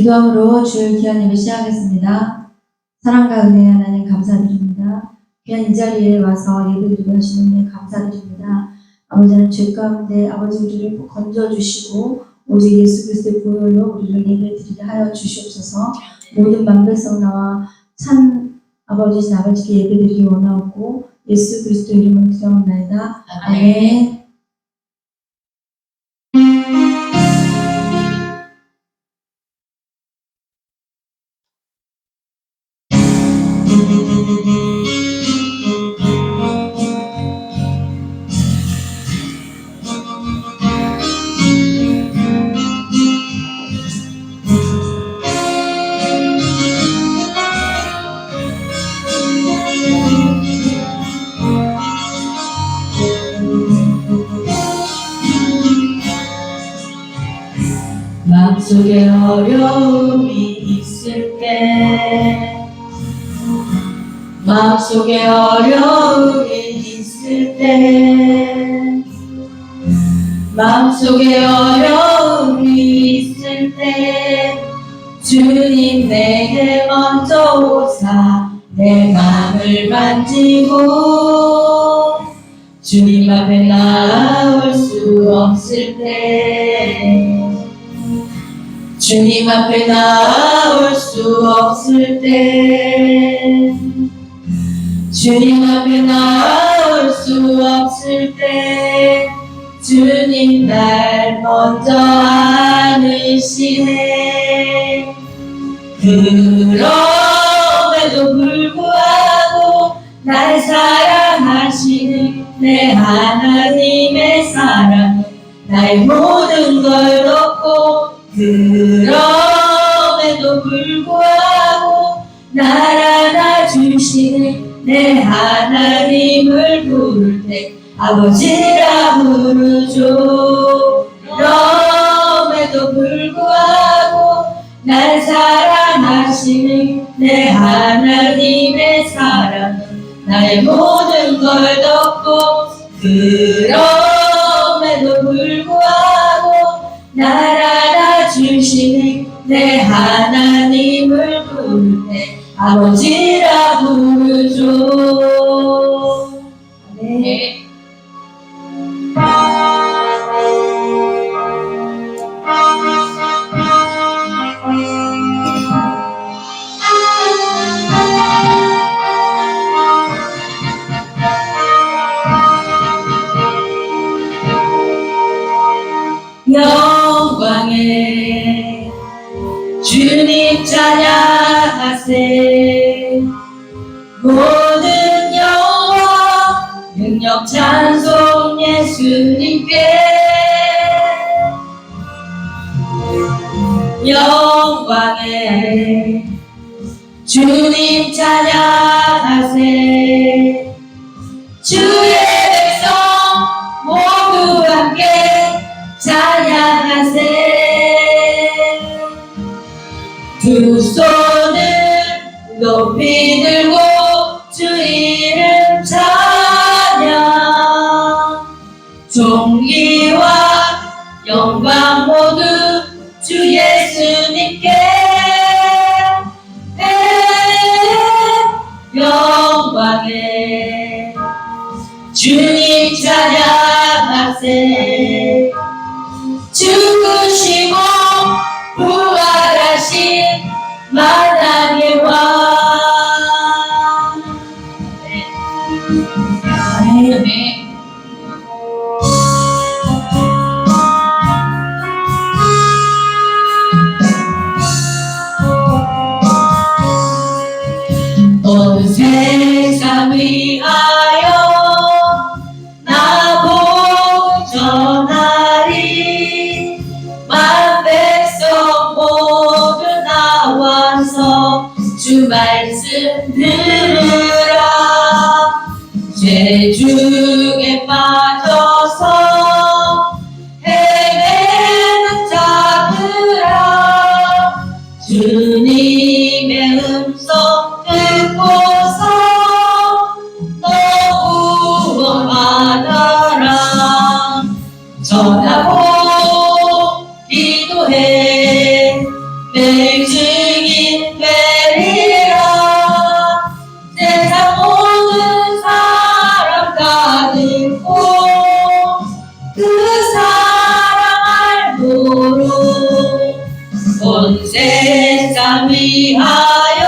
기도함으로 주일 귀한 예배 시작하겠습니다. 사랑과 은혜 하나님 감사드립니다. 귀한 이 자리에 와서 예배드리게 하시는 데 감사드립니다. 아버지는 죄 가운데 아버지 우리를 꼭 건져주시고 오직 예수 그리스도의 보혈로 우리를 예배드리게 하여 주시옵소서. 모든 만백성 나와 참 아버지신 아버지께 예배드리기 원하옵고 예수 그리스도 이름으로 기도합니다. 아멘. 마음속에 어려움이 있을 때 마음속에 어려움이 있을 때 마음속에 어려움이 있을 때 주님 내게 먼저 오사 내 마음을 만지고 주님 앞에 나올 수 없을 때 주님 앞에 나올 수 없을 때 주님 앞에 나올 수 없을 때 주님 날 먼저 안으시네. 그럼에도 불구하고 날 사랑하시는 내 하나님의 사랑은 나의 모든 걸 덮고 그럼에도 불구하고 날 안아주시는 내 하나님을 부를 때 아버지라 부르죠. 그럼에도 불구하고 날 사랑하시는 내 하나님의 사랑은 나의 모든 걸 덮고 그럼에도 불구하고 날 안아주시는 내 하나님을 부를 때 아버지라 부르죠. 네. 영광에 주님 찬양하세. 모든 영광 능력 찬송 예수님께. 영광에 주님 찬양하세. 주의 백성 모두 함께 찬양하세. 두 손을 높이 들고 주 이름 찬양. 존귀와 영광 모두 주 예수님께. 영광에 주님 찬양하세. 죽으시고 부활하신 만왕의 왕. 아멘. 온 세상 위하여 나복 전하리. 만백성 모두 나와서 주 말씀 들으라. 죄중에 빠져서 헤매는 자들아 주님의 음성 듣고서 너 구원받아라. 전하고 기도해. 내가 온 세상 위하여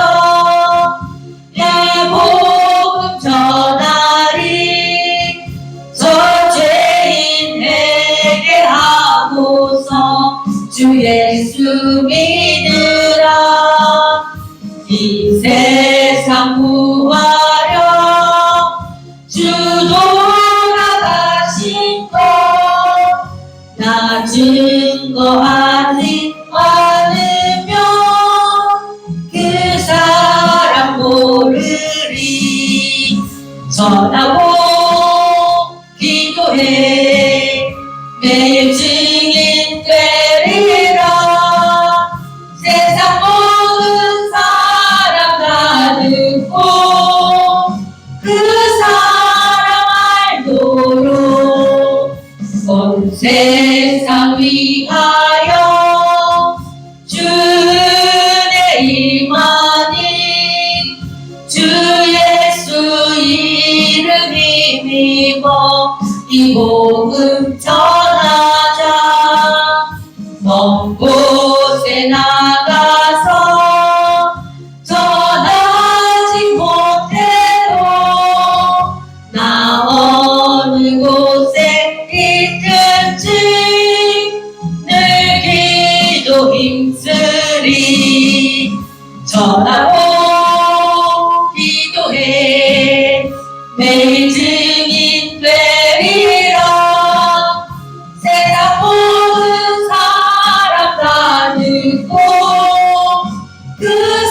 내 복음 전하리. 저 죄인에게 하고서 주 예수 믿으라. 이 세상 구하려 주 돌아가신 것 나 증거하지 않으면 그 사람 모르리. 전하고 기도해 매일 증인 되리라. 세상 모든 사람 다 듣고 그 사람 알도록 온 세상 위하여 주의 임하니 주 예수 이름 힘입어 이 복음 전하자. 먼 곳에 나가서 전하지 못해도 나 어느 곳에 있든지 늘 기도 힘쓰리. 전하고 기도해 매일 증인 되리라. 세상 모든 사람 다 듣고 그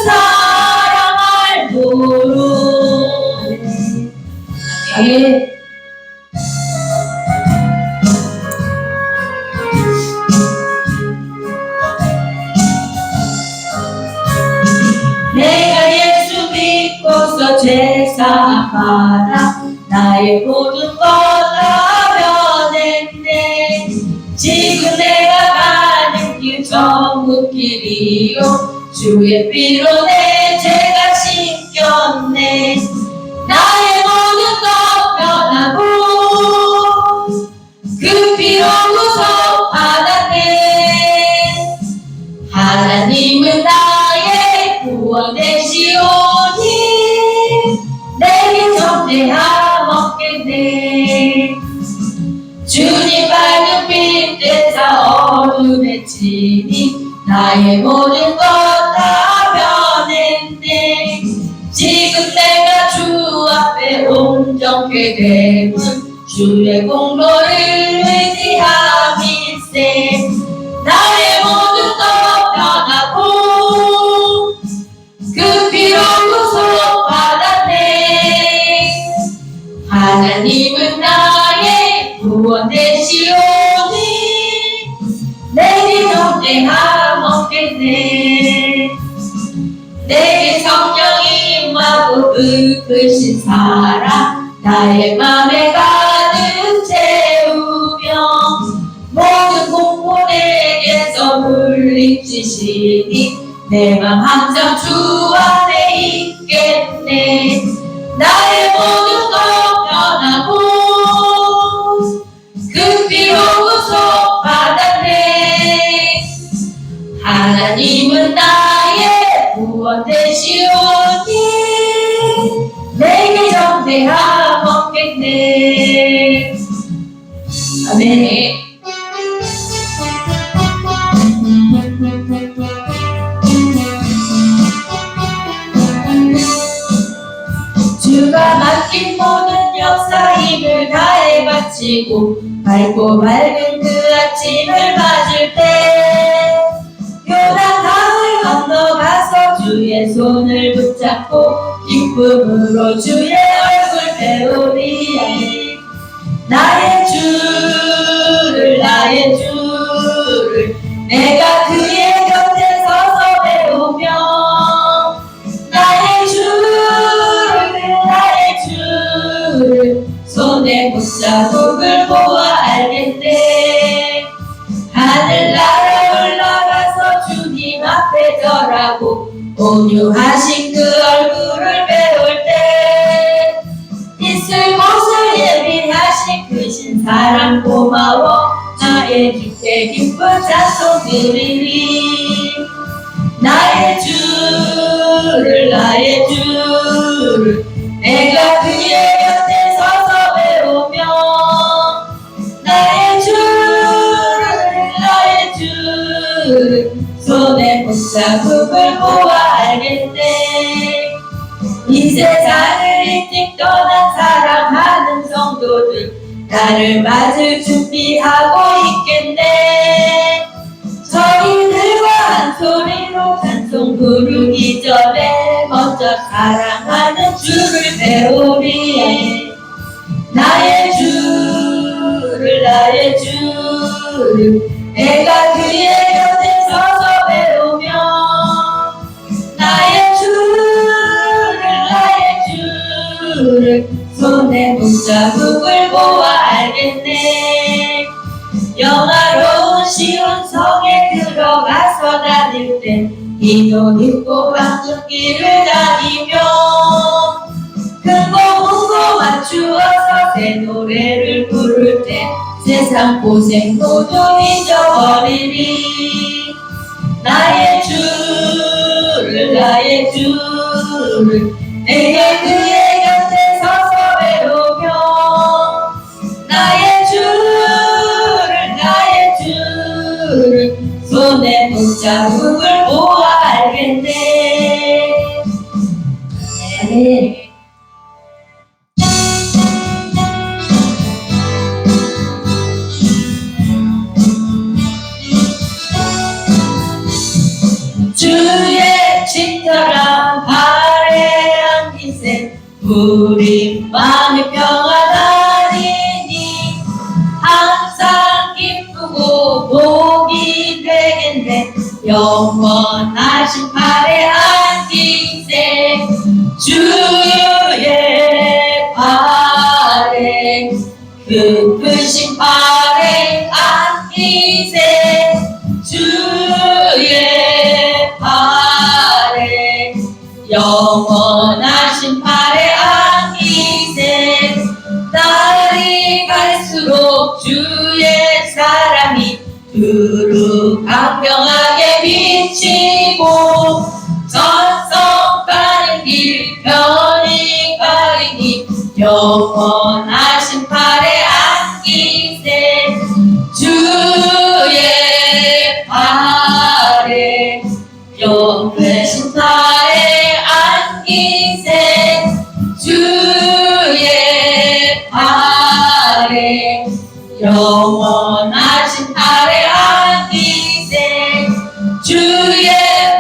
사람 알도록. 예. 내가 예수 믿고서 죄사함 받아 나의 모든 것 다 변했네. 지금 내가 가는 길 전부 길이요 주의 피로 내 죄가 씻겼네. 나의 모든 것 변하고 그 피로 구속 받았네. 하나님은 나의 구원 되시오니 내게 정죄함 없겠네. 주님 밝은 빛 대사 어둠에 치니 나의 모든 것 다 변했네. 지금 내가 주 앞에 온전케 됨은 주의 공로를 의지함일세. 나의 모든 것 변하고 그 피로 구속 받았네. 하나님은 나의 구원 되시오니 내게 정죄함 없겠네. 내게 성령이 임하고 크신 사랑 나의 맘에 가득 채우며 모든 공포 내게서 물리치시니 내 맘 항상 주 안에 있겠네. 나의 모든 것 변하고 그 피로 구속 받았네. 하나님은 나의 구원 되시오니 내게 정죄함 없겠네. 아멘. 주가 맡긴 모든 역사 힘을 다해 바치고 밝고 밝은 그 아침을 맞을 때 요단강을 건너가서 주의 손을 붙잡고 기쁨으로 주의 얼굴 배우리. 나의 주를 내가 그의 곁에 서서 배우며 나의 주를 손에 붙잡고 보아 알겠네. 하늘나라 올라가서 주님 앞에 절하고 온유하신 그 얼굴을 배울 때 있을 곳을 예비하신 크신 사랑 고마워 나의 주께 기쁜 찬송 드리리. 나의 주를 나의 주를 내가 그의 곁에 서서 배우며 나의 주를 손에 붙잡음을 보아 알겠네. 이 세상을 일찍 떠난 사랑하는 성도들 나를 맞을 준비하고 있겠네. 저희들과 한 소리로 찬송 부르기 전에 먼저 사랑하는 주를 배우리. 나의 주를 내가 그의 곁에 서서 배우며 나의 주를 손에 붙잡음을 보아 알겠네. 영화로운 시온 성에 들어가서 다닐 때 기도 읽고 방정길을 다니며 큰거 맞추어서 새 노래를 부를 때 세상 고생 모두 잊어버리리. 나의 주를 내게 그의 곁에 서서 배우며 나의 주를 손에 붙잡음을 보아 알겠네. 네. 주의 친절한 발에 안기세 우리 마음이 평안하리니 항상 기쁘고 복이 되겠네. 영원하신 발에 안기세 주의 발에 크신 발에 안기세 주의 발에 영원하신 발에 안기세. 날이 갈수록 주의 사랑이 두루 강경하게 비치고 전성 가는 길 편히 가리니 영원하신 발에 안기세 주의 발에 영원하신 발에 안기세 주의 발에 영원하신 발에 안기세. 주의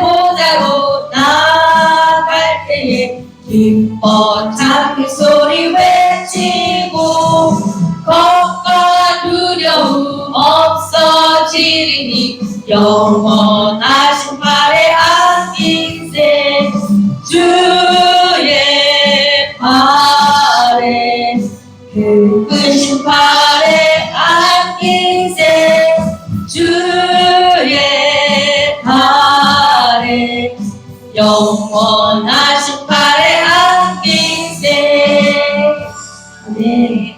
보좌로 나아갈 때에 기뻐 찬미 소리 외치고 걱과 두려움 없어지리니 영원하신 발에 안기세 주의 발에 크신 발에 안기세 주의 발에 영원하신 발에 안기세. 네.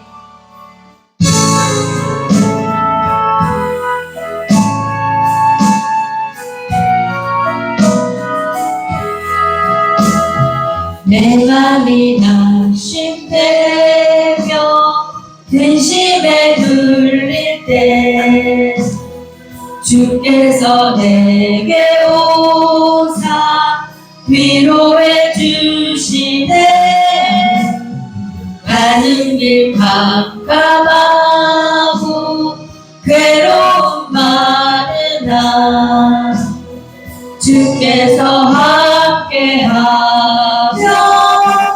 내 맘이 낙심되며 근심에 눌릴 때 주께서 내게 오사 위로해 주시네. 가는 길 깜깜하고 괴로움 많으나 주께서 함께하며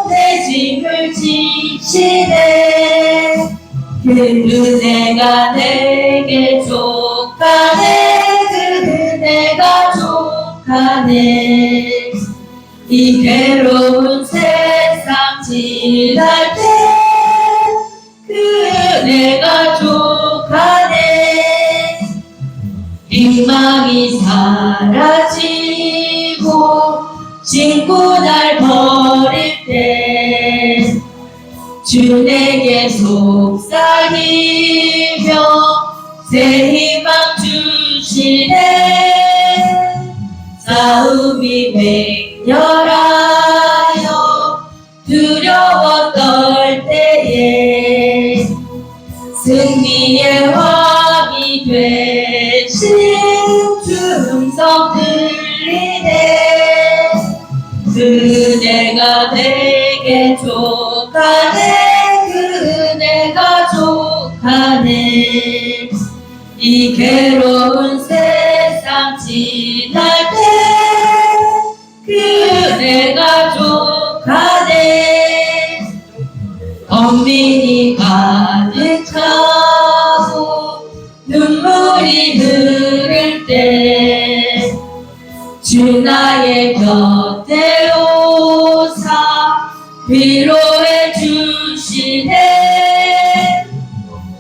내 짐을 지시네. 그 은혜가 내게 족하네. 그 은혜가 족하네. 이 괴로운 세상 지날 때 그 은혜가 족하네. 희망이 사라지고 친구 날 버릴 때 주 내게 속삭이며 새 희망 주시네. 싸움이 맹렬하여 두려워 떨 때에 승리의 왕이 되신 주 음성 들리네. 그네가 내게 족하네. 그네가 족하네. 이 괴로운 세상 지날 때 그네가 족하네. 엄민이 가득하고 눈물이 흐를 때 주 나의 곁에 오사 위로해 주시네.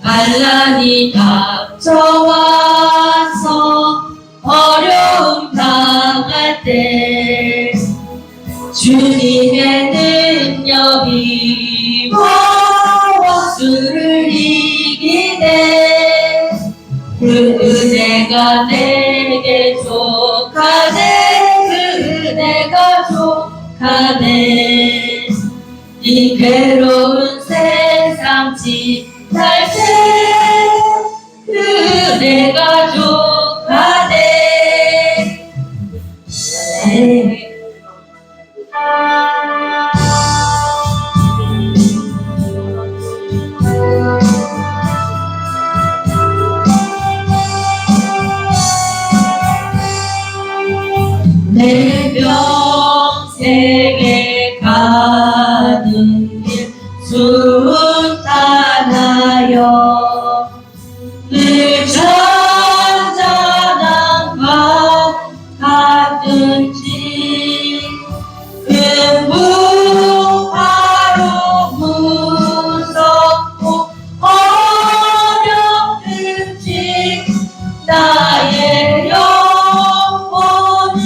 반란이 닥쳐와서 어려움 당할 때 주님의 능력이 원수를 이기네. 그 은혜가 내게 족하네. 그 은혜가 족하네. 이 괴로운 세상 지날 때 그네가 족하네. 네. 내 평생에 가는 길 순탄하여 늘 잔잔한 밤 같든지 금붕하로 무섭고 어렵든지 나의 영혼은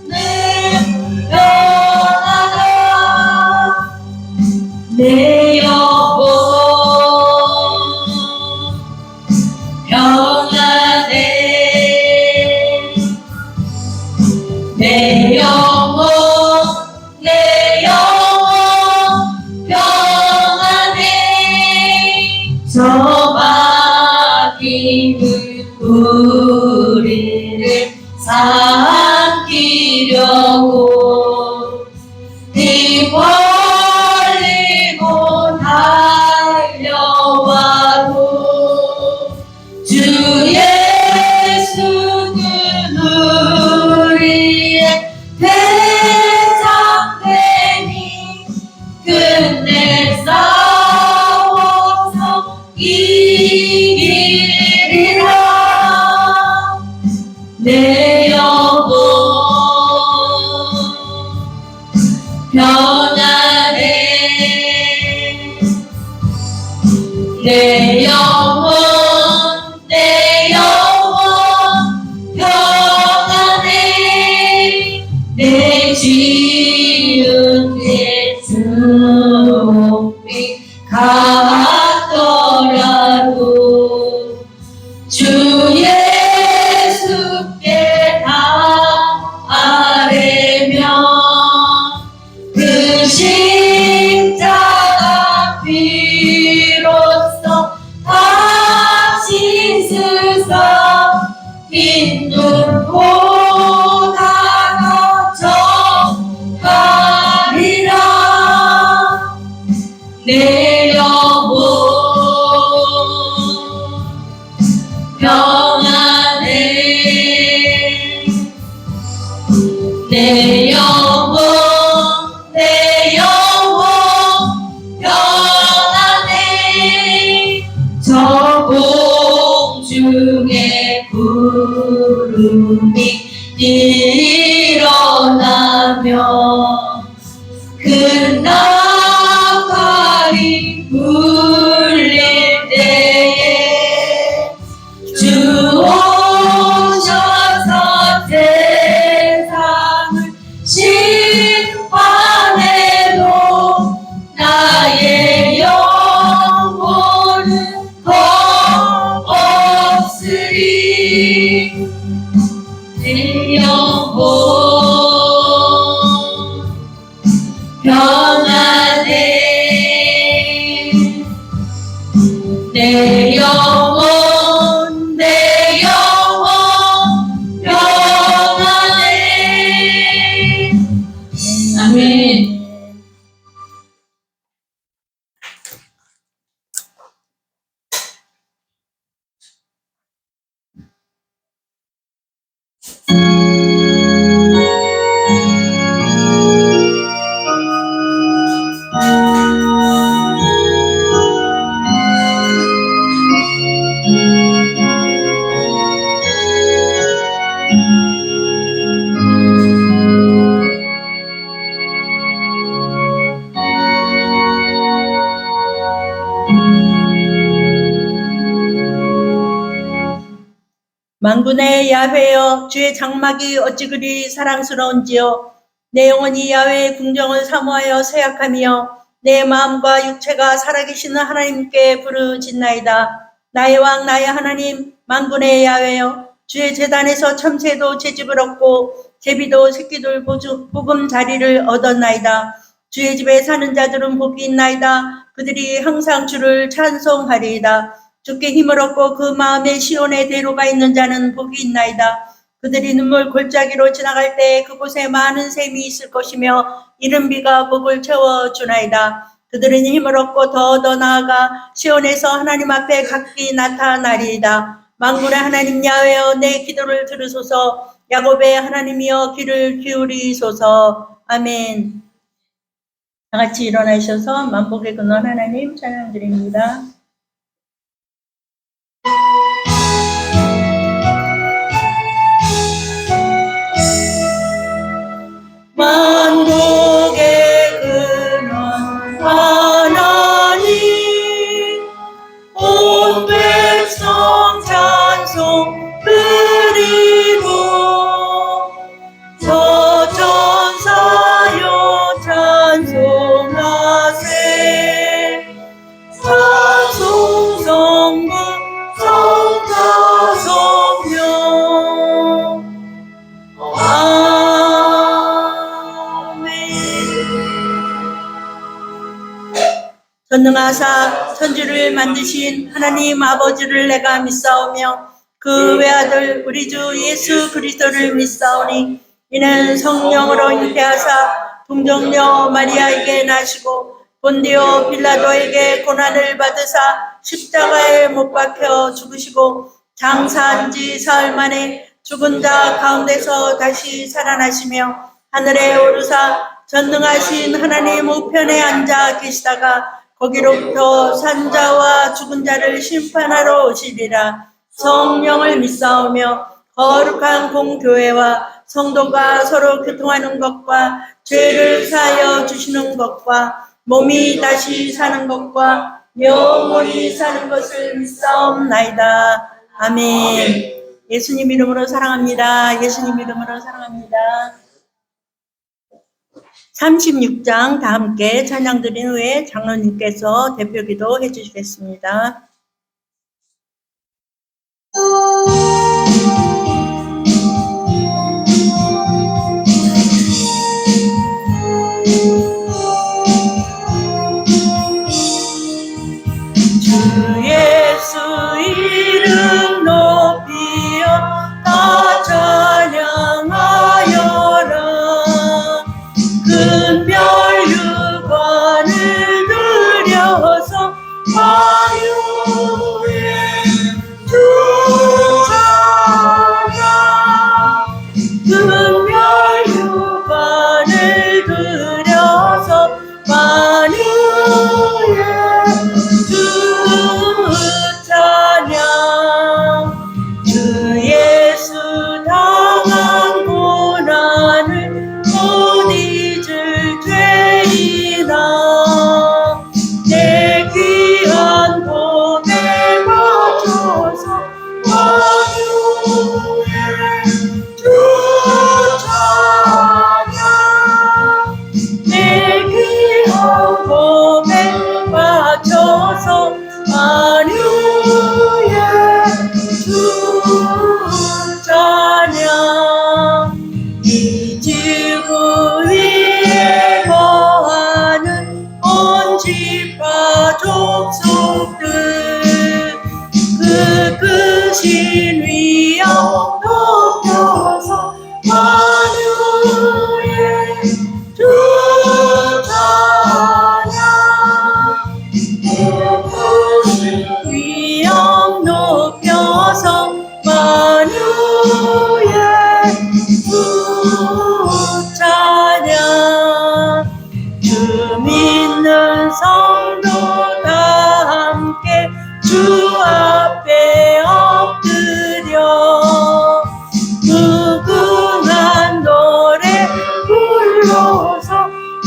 늘 변하다. 내 영혼 변하네. 내 영혼 변하네. 저 막히는 우리를 삼키려고 이 벌리고 달려와도 주 예수는 우리의 대장되니 끝내 싸워서 이기리라. 내 영혼 변하네. 내 영혼 변하네. 내 지은 내 주옥이 같더라도 주 예수께 다 아뢰며 그 십자가 피로써 다 씻으사 빈 눈 보다가 정하리라. 내 영혼 변하네. 내 영혼 변하네. 저 공중에 구름이 일어나며 큰 나팔이 울릴 때에 주 오셔서 세상을 심판해도 나의 영혼은 없으리. 내 영혼 만군의 야훼여 주의 장막이 어찌 그리 사랑스러운지요. 내 영혼이 야훼의 궁정을 사모하여 새약하며 내 마음과 육체가 살아계시는 하나님께 부르짖나이다. 나의 왕 나의 하나님 만군의 야훼여 주의 제단에서 참새도 채집을 얻고 제비도 새끼들 복음 자리를 얻었나이다. 주의 집에 사는 자들은 복이 있나이다. 그들이 항상 주를 찬송하리이다. 주께 힘을 얻고 그 마음에 시온의 대로가 있는 자는 복이 있나이다. 그들이 눈물 골짜기로 지나갈 때 그곳에 많은 샘이 있을 것이며 이른 비가 복을 채워주나이다. 그들은 힘을 얻고 더 나아가 시온에서 하나님 앞에 각기 나타나리이다. 만군의 하나님 야훼여 내 기도를 들으소서. 야곱의 하나님이여 귀를 기울이소서. 아멘. 다 같이 일어나셔서 만복의 근원 하나님 찬양드립니다. 만복의 근원 하나님 온 백성 찬송 드리고 서천사여 찬송하세 찬송 성부 성자 성령 전능하사 천지를 만드신 하나님 아버지를 내가 믿사오며 그 외아들 우리 주 예수 그리스도를 믿사오니 이는 성령으로 잉태하사 동정녀 마리아에게 나시고 본디오 빌라도에게 고난을 받으사 십자가에 못 박혀 죽으시고 장사한 지 사흘 만에 죽은 자 가운데서 다시 살아나시며 하늘에 오르사 전능하신 하나님 우편에 앉아 계시다가 거기로부터 산자와 죽은 자를 심판하러 오시리라. 성령을 믿사오며 거룩한 공교회와 성도가 서로 교통하는 것과 죄를 사하여 주시는 것과 몸이 다시 사는 것과 영원히 사는 것을 믿사옵나이다. 아멘. 예수님 이름으로 사랑합니다. 예수님 이름으로 사랑합니다. 36장 다 함께 찬양 드린 후에 장로님께서 대표기도 해주시겠습니다. 주 예수 이름 높이어 다 찬양하여라. 큰별 유관을 들여서 화요에 주 찬양. 큰별 유관을 들여서 화요에 주 찬양. 주 예수 당한 고난을 못 잊을 죄이나 내 귀한 몸에 맞춰서 화요에 주 찬양. 내 귀한 몸에 맞춰서 화요에 주 찬양. 이 지구 위에 거하는 온 지파 족속들 그 크신 위엄 높여서 화요에 주 찬양. 위엄 높여서 화요에 주 찬양. 주 믿는 성도 다 함께 주 앞에 엎드려 무궁한 노래 불러서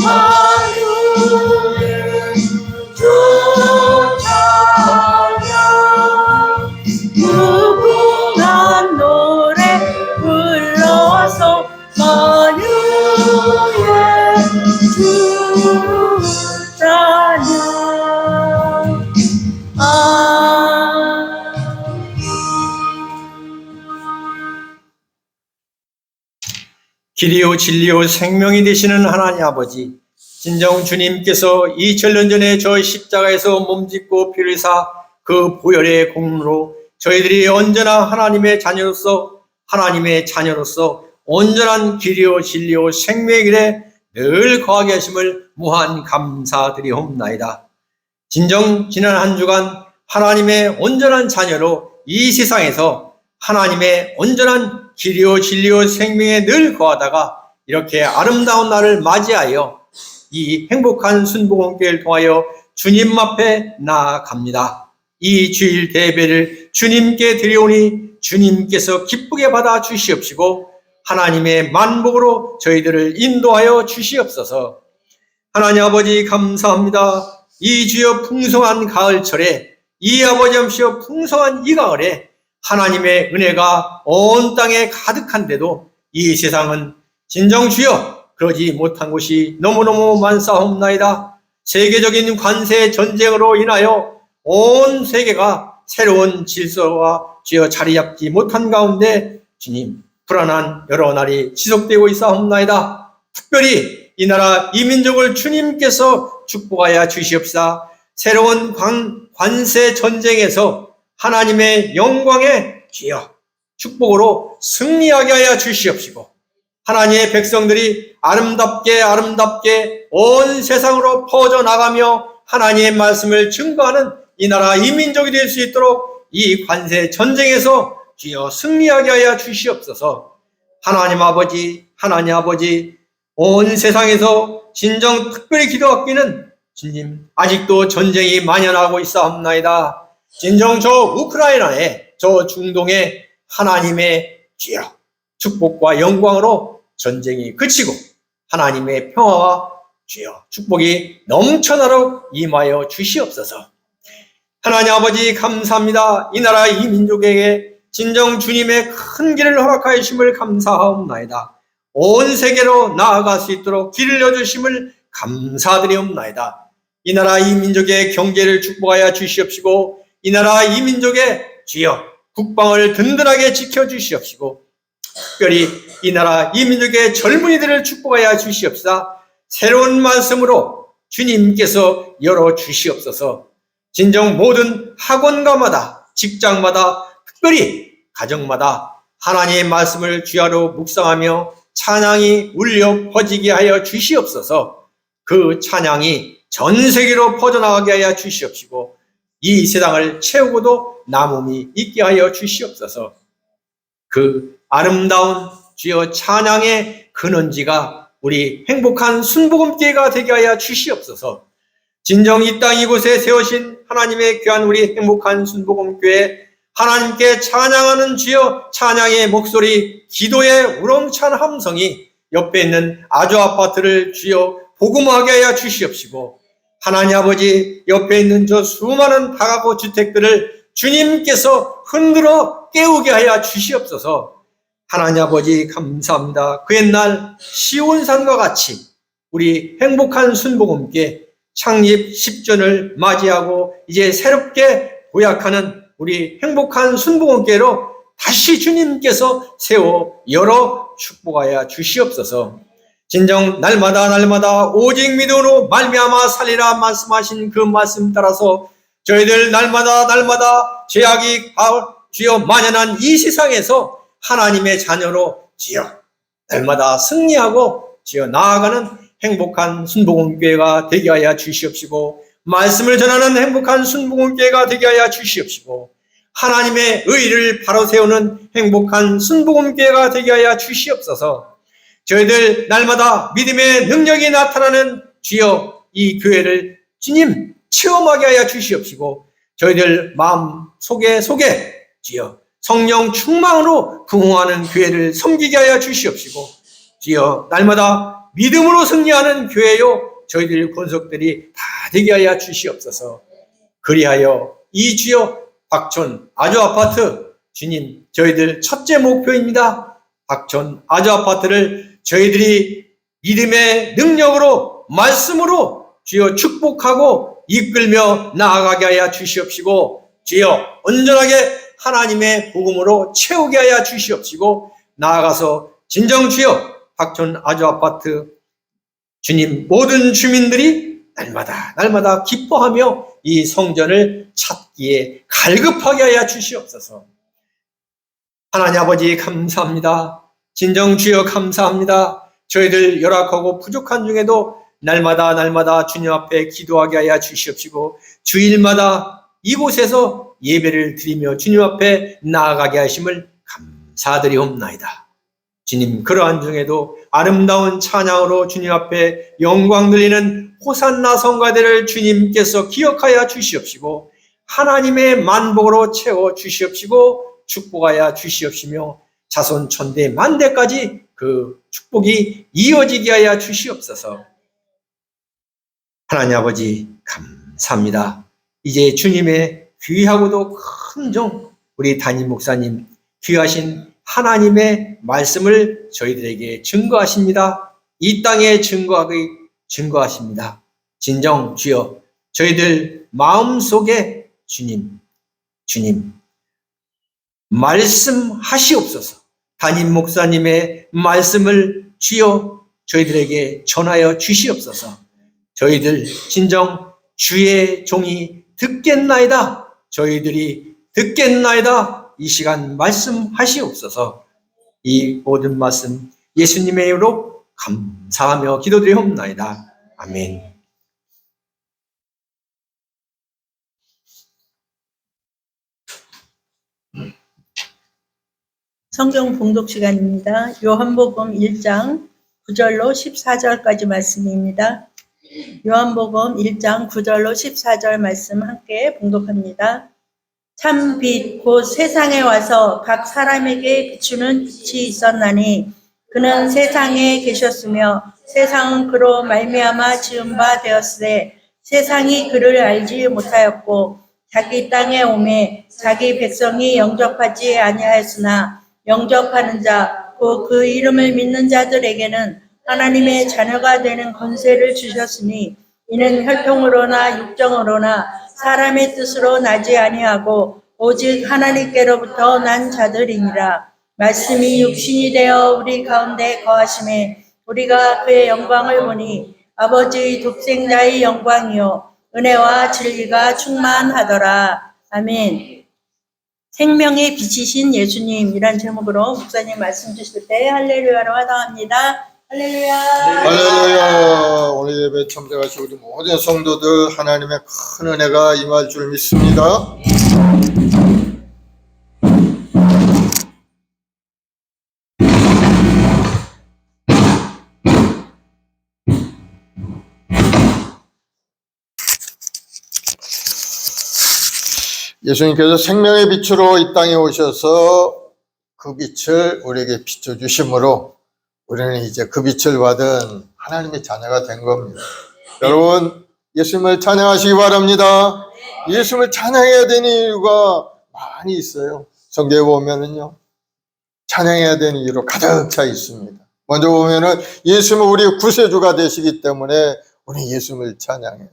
화요에 주 찬양. 무궁한 노래 불러서 화요에 주 찬양. 무궁한 노래 길이요 진리요 생명이 되시는 하나님 아버지, 진정 주님께서 2000년 전에 저 십자가에서 몸짓고 피를 사 그 보혈의 공로로 저희들이 언제나 하나님의 자녀로서 온전한 길이요 진리요 생명의 길에 늘 거하게 하심을 무한 감사드리옵나이다. 진정 지난 한 주간 하나님의 온전한 자녀로 이 세상에서 하나님의 온전한 길이요 진리요 생명에 늘 거하다가 이렇게 아름다운 날을 맞이하여 이 행복한 순복음교회를 통하여 주님 앞에 나아갑니다. 이 주일 예배를 주님께 드리오니 주님께서 기쁘게 받아 주시옵시고 하나님의 만복으로 저희들을 인도하여 주시옵소서. 하나님 아버지 감사합니다. 이 주여 풍성한 가을철에, 이 아버지 엄시여 풍성한 이 가을에 하나님의 은혜가 온 땅에 가득한데도 이 세상은 진정 주여 그러지 못한 곳이 너무너무 많사옵나이다. 세계적인 관세 전쟁으로 인하여 온 세계가 새로운 질서와 주여 자리 잡지 못한 가운데 주님 불안한 여러 날이 지속되고 있사옵나이다. 특별히 이 나라 이 민족을 주님께서 축복하여 주시옵사. 새로운 관세 전쟁에서 하나님의 영광의 주여 축복으로 승리하게 하여 주시옵시고 하나님의 백성들이 아름답게 온 세상으로 퍼져나가며 하나님의 말씀을 증거하는 이 나라 이 민족이 될 수 있도록 이 관세 전쟁에서 주여 승리하게 하여 주시옵소서. 하나님 아버지 온 세상에서 진정 특별히 기도하기는 주님 아직도 전쟁이 만연하고 있사옵나이다. 진정 저 우크라이나에 저 중동에 하나님의 주여 축복과 영광으로 전쟁이 그치고 하나님의 평화와 주여 축복이 넘쳐나도록 임하여 주시옵소서. 하나님 아버지 감사합니다. 이 나라 이 민족에게 진정 주님의 큰 길을 허락하여 주심을 감사하옵나이다. 온 세계로 나아갈 수 있도록 길을 여주심을 감사드리옵나이다. 이 나라 이 민족의 경제를 축복하여 주시옵시고 이 나라 이 민족의 주여 국방을 든든하게 지켜주시옵시고 특별히 이 나라 이 민족의 젊은이들을 축복하여 주시옵사. 새로운 말씀으로 주님께서 열어주시옵소서. 진정 모든 학원가마다 직장마다 특별히 가정마다 하나님의 말씀을 주야로 묵상하며 찬양이 울려 퍼지게 하여 주시옵소서. 그 찬양이 전 세계로 퍼져나가게 하여 주시옵시고 이 세상을 채우고도 남음이 있게 하여 주시옵소서. 그 아름다운 주여 찬양의 근원지가 우리 행복한 순복음교회가 되게 하여 주시옵소서. 진정 이 땅 이곳에 세우신 하나님의 귀한 우리 행복한 순복음교회 하나님께 찬양하는 주여 찬양의 목소리 기도의 우렁찬 함성이 옆에 있는 아주 아파트를 주여 복음하게 하여 주시옵시고 하나님 아버지 옆에 있는 저 수많은 다가구 주택들을 주님께서 흔들어 깨우게 하여 주시옵소서. 하나님 아버지 감사합니다. 그 옛날 시온산과 같이 우리 행복한 순복음교회 창립 10주년을 맞이하고 이제 새롭게 도약하는 우리 행복한 순복음교회로 다시 주님께서 세워 열어 축복하여 주시옵소서. 진정 날마다 오직 믿음으로 말미암아 살리라 말씀하신 그 말씀 따라서 저희들 날마다 죄악이 주여 만연한 이 세상에서 하나님의 자녀로 주여 날마다 승리하고 주여 나아가는 행복한 순복음교회가 되게 하여 주시옵시고 말씀을 전하는 행복한 순복음교회가 되게 하여 주시옵시고 하나님의 의를 바로 세우는 행복한 순복음교회가 되게 하여 주시옵소서. 저희들 날마다 믿음의 능력이 나타나는 주여 이 교회를 주님 체험하게 하여 주시옵시고 저희들 마음 속에 주여 성령 충만으로 부흥하는 교회를 섬기게 하여 주시옵시고 주여 날마다 믿음으로 승리하는 교회요 저희들 권속들이 다 되게 하여 주시옵소서. 그리하여 이 주여 박촌 아주 아파트 주님 저희들 첫째 목표입니다. 박촌 아주 아파트를 저희들이 믿음의 능력으로 말씀으로 주여 축복하고 이끌며 나아가게 하여 주시옵시고 주여 온전하게 하나님의 복음으로 채우게 하여 주시옵시고 나아가서 진정 주여 박천 아주아파트 주님 모든 주민들이 날마다 기뻐하며 이 성전을 찾기에 갈급하게 하여 주시옵소서. 하나님 아버지 감사합니다. 진정 주여 감사합니다. 저희들 열악하고 부족한 중에도 날마다 주님 앞에 기도하게 하여 주시옵시고 주일마다 이곳에서 예배를 드리며 주님 앞에 나아가게 하심을 감사드리옵나이다. 주님, 그러한 중에도 아름다운 찬양으로 주님 앞에 영광 들리는 호산나 성가대를 주님께서 기억하여 주시옵시고 하나님의 만복으로 채워 주시옵시고 축복하여 주시옵시며 자손 천대 만대까지 그 축복이 이어지게 하여 주시옵소서. 하나님 아버지 감사합니다. 이제 주님의 귀하고도 큰 종 우리 담임 목사님 귀하신 하나님의 말씀을 저희들에게 증거하십니다. 이 땅에 증거하십니다. 진정 주여 저희들 마음속에 주님 말씀하시옵소서. 담임 목사님의 말씀을 주여 저희들에게 전하여 주시옵소서. 저희들 진정 주의 종이 듣겠나이다. 저희들이 듣겠나이다. 이 시간 말씀하시옵소서. 이 모든 말씀 예수님의 이름으로 감사하며 기도드리옵나이다. 아멘. 성경 봉독 시간입니다. 요한복음 1장 9절로 14절까지 말씀입니다. 요한복음 1장 9절로 14절 말씀 함께 봉독합니다. 참 빛 곧 세상에 와서 각 사람에게 비추는 빛이 있었나니 그는 세상에 계셨으며 세상은 그로 말미암아 지은 바 되었으되 세상이 그를 알지 못하였고 자기 땅에 오매 자기 백성이 영접하지 아니하였으나 영접하는 자 곧 그 이름을 믿는 자들에게는 하나님의 자녀가 되는 권세를 주셨으니 이는 혈통으로나 육정으로나 사람의 뜻으로 나지 아니하고 오직 하나님께로부터 난 자들이니라. 말씀이 육신이 되어 우리 가운데 거하심에 우리가 그의 영광을 보니 아버지 독생자의 영광이요 은혜와 진리가 충만하더라. 아멘. 생명의 빛이신 예수님이란 제목으로 목사님 말씀 주실 때 할렐루야로 화답합니다. 할렐루야. 할렐루야. 오늘 예배 참석하신 우리 모든 성도들 하나님의 큰 은혜가 임할 줄 믿습니다. 예수님께서 생명의 빛으로 이 땅에 오셔서 그 빛을 우리에게 비춰주심으로 우리는 이제 그 빛을 받은 하나님의 자녀가 된 겁니다. 여러분, 예수님을 찬양하시기 바랍니다. 예수님을 찬양해야 되는 이유가 많이 있어요. 성경에 보면은요, 찬양해야 되는 이유로 가득 차 있습니다. 먼저 보면은 예수님은 우리의 구세주가 되시기 때문에 우리 예수님을 찬양해요.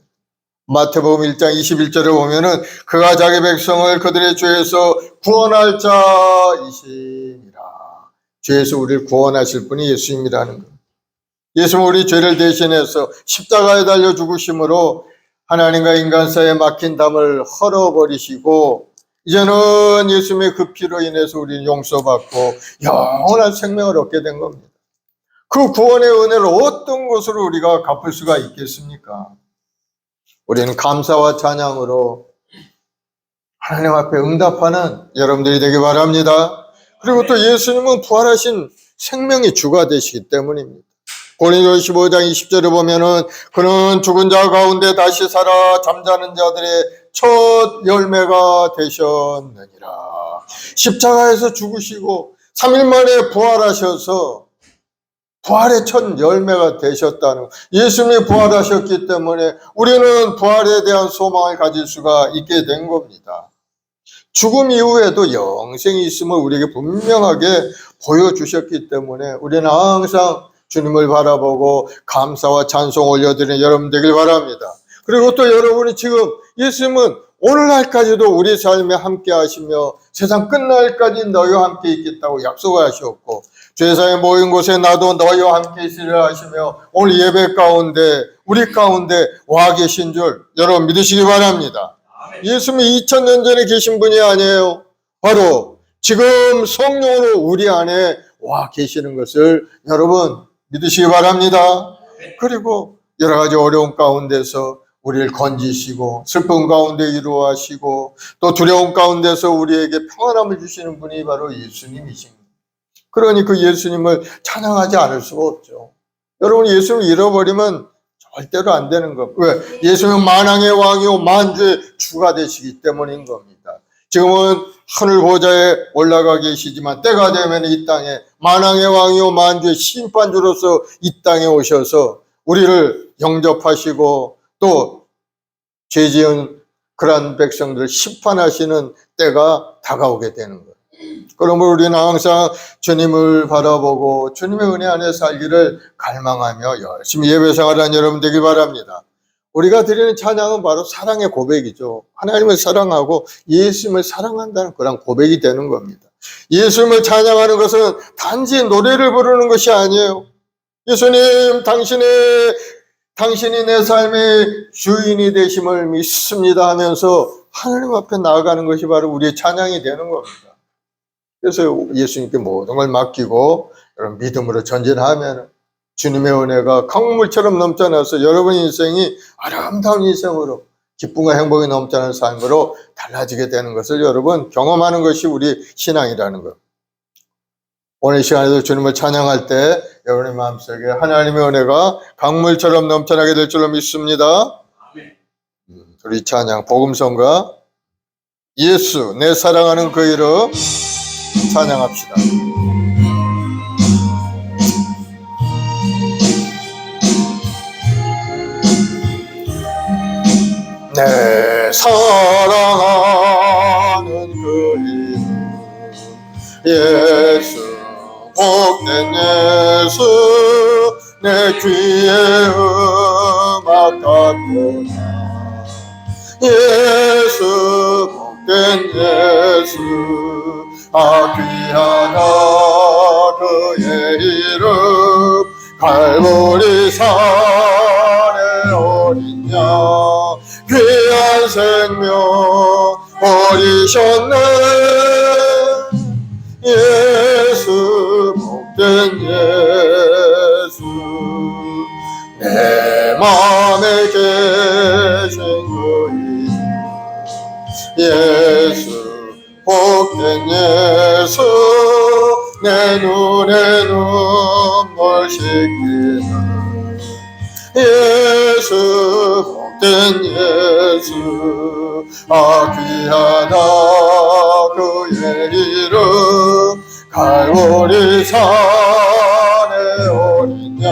마태복음 1장 21절에 보면은 그가 자기 백성을 그들의 죄에서 구원할 자이시니라. 죄에서 우리를 구원하실 분이 예수님이라는 겁니다. 예수님은 우리 죄를 대신해서 십자가에 달려 죽으심으로 하나님과 인간 사이에 막힌 담을 헐어버리시고 이제는 예수님의 그 피로 인해서 우리는 용서받고 영원한 생명을 얻게 된 겁니다. 그 구원의 은혜를 어떤 것으로 우리가 갚을 수가 있겠습니까? 우리는 감사와 찬양으로 하나님 앞에 응답하는 여러분들이 되기 바랍니다. 그리고 또 예수님은 부활하신 생명의 주가 되시기 때문입니다. 고린도서 15장 20절에 보면은 그는 죽은 자 가운데 다시 살아 잠자는 자들의 첫 열매가 되셨느니라. 십자가에서 죽으시고 3일 만에 부활하셔서 부활의 첫 열매가 되셨다는, 예수님이 부활하셨기 때문에 우리는 부활에 대한 소망을 가질 수가 있게 된 겁니다. 죽음 이후에도 영생이 있음을 우리에게 분명하게 보여주셨기 때문에 우리는 항상 주님을 바라보고 감사와 찬송 올려드리는 여러분 되길 바랍니다. 그리고 또 여러분이 지금 예수님은 오늘날까지도 우리 삶에 함께 하시며 세상 끝날까지 너희와 함께 있겠다고 약속하셨고 제사에 모인 곳에 나도 너희와 함께 있으리라 하시며 오늘 예배 가운데 우리 가운데 와 계신 줄 여러분 믿으시기 바랍니다. 예수님이 2000년 전에 계신 분이 아니에요. 바로 지금 성령으로 우리 안에 와 계시는 것을 여러분 믿으시기 바랍니다. 그리고 여러 가지 어려운 가운데서 우리를 건지시고 슬픔 가운데 이루어하시고 또 두려움 가운데서 우리에게 평안함을 주시는 분이 바로 예수님이십니다. 그러니 그 예수님을 찬양하지 않을 수가 없죠. 여러분 예수님을 잃어버리면 절대로 안 되는 겁니다. 왜? 예수님은 만왕의 왕이요 만주의 주가 되시기 때문인 겁니다. 지금은 하늘 보좌에 올라가 계시지만 때가 되면 이 땅에 만왕의 왕이요 만주의 심판주로서 이 땅에 오셔서 우리를 영접하시고 또 죄 지은 그러한 백성들을 심판하시는 때가 다가오게 되는 거예요. 그러므로 우리는 항상 주님을 바라보고 주님의 은혜 안에 살기를 갈망하며 열심히 예배 생활하는 여러분 되길 바랍니다. 우리가 드리는 찬양은 바로 사랑의 고백이죠. 하나님을 사랑하고 예수님을 사랑한다는 그런 고백이 되는 겁니다. 예수님을 찬양하는 것은 단지 노래를 부르는 것이 아니에요. 예수님, 당신이 내 삶의 주인이 되심을 믿습니다 하면서 하나님 앞에 나아가는 것이 바로 우리의 찬양이 되는 겁니다. 그래서 예수님께 모든 걸 맡기고 여러분 믿음으로 전진하면 주님의 은혜가 강물처럼 넘쳐나서 여러분의 인생이 아름다운 인생으로 기쁨과 행복이 넘쳐나는 삶으로 달라지게 되는 것을 여러분 경험하는 것이 우리 신앙이라는 것. 오늘 이 시간에도 주님을 찬양할 때 여러분의 마음속에 하나님의 은혜가 강물처럼 넘쳐나게 될 줄로 믿습니다. 우리 찬양 복음성가 예수 내 사랑하는 그 이름 찬양합시다. 내 사랑하는 그 이름 예수 복된 예수 내 귀에 음악 같도다 예수 복된 예수 귀하다 그의 이름 갈보리 산에 어린 양 귀한 생명 버리셨네 예수 복된 예수 내 맘에 계신 그 이름 예수 복된 예수 내 눈에 눈물 씻기는 예수 복된 예수 귀하다 그의 이름 갈보리 산에 어린 양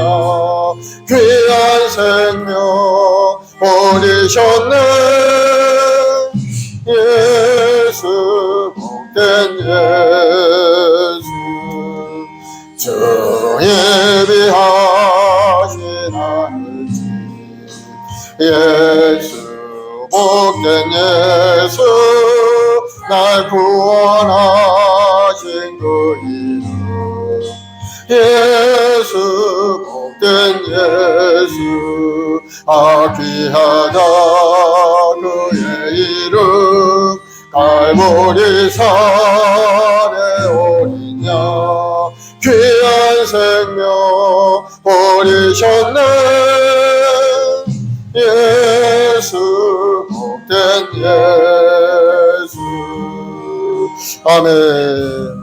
귀한 생명 버리셨네 예수 복된 예수 주 예비하신 하늘집 예수 복된 예수 날 구원하신 그 이름 예수 복된 예수 귀하다 그의 이름 갈보리 산에 어린 양 귀한 생명 버리셨네 예수 복된 예수 아멘.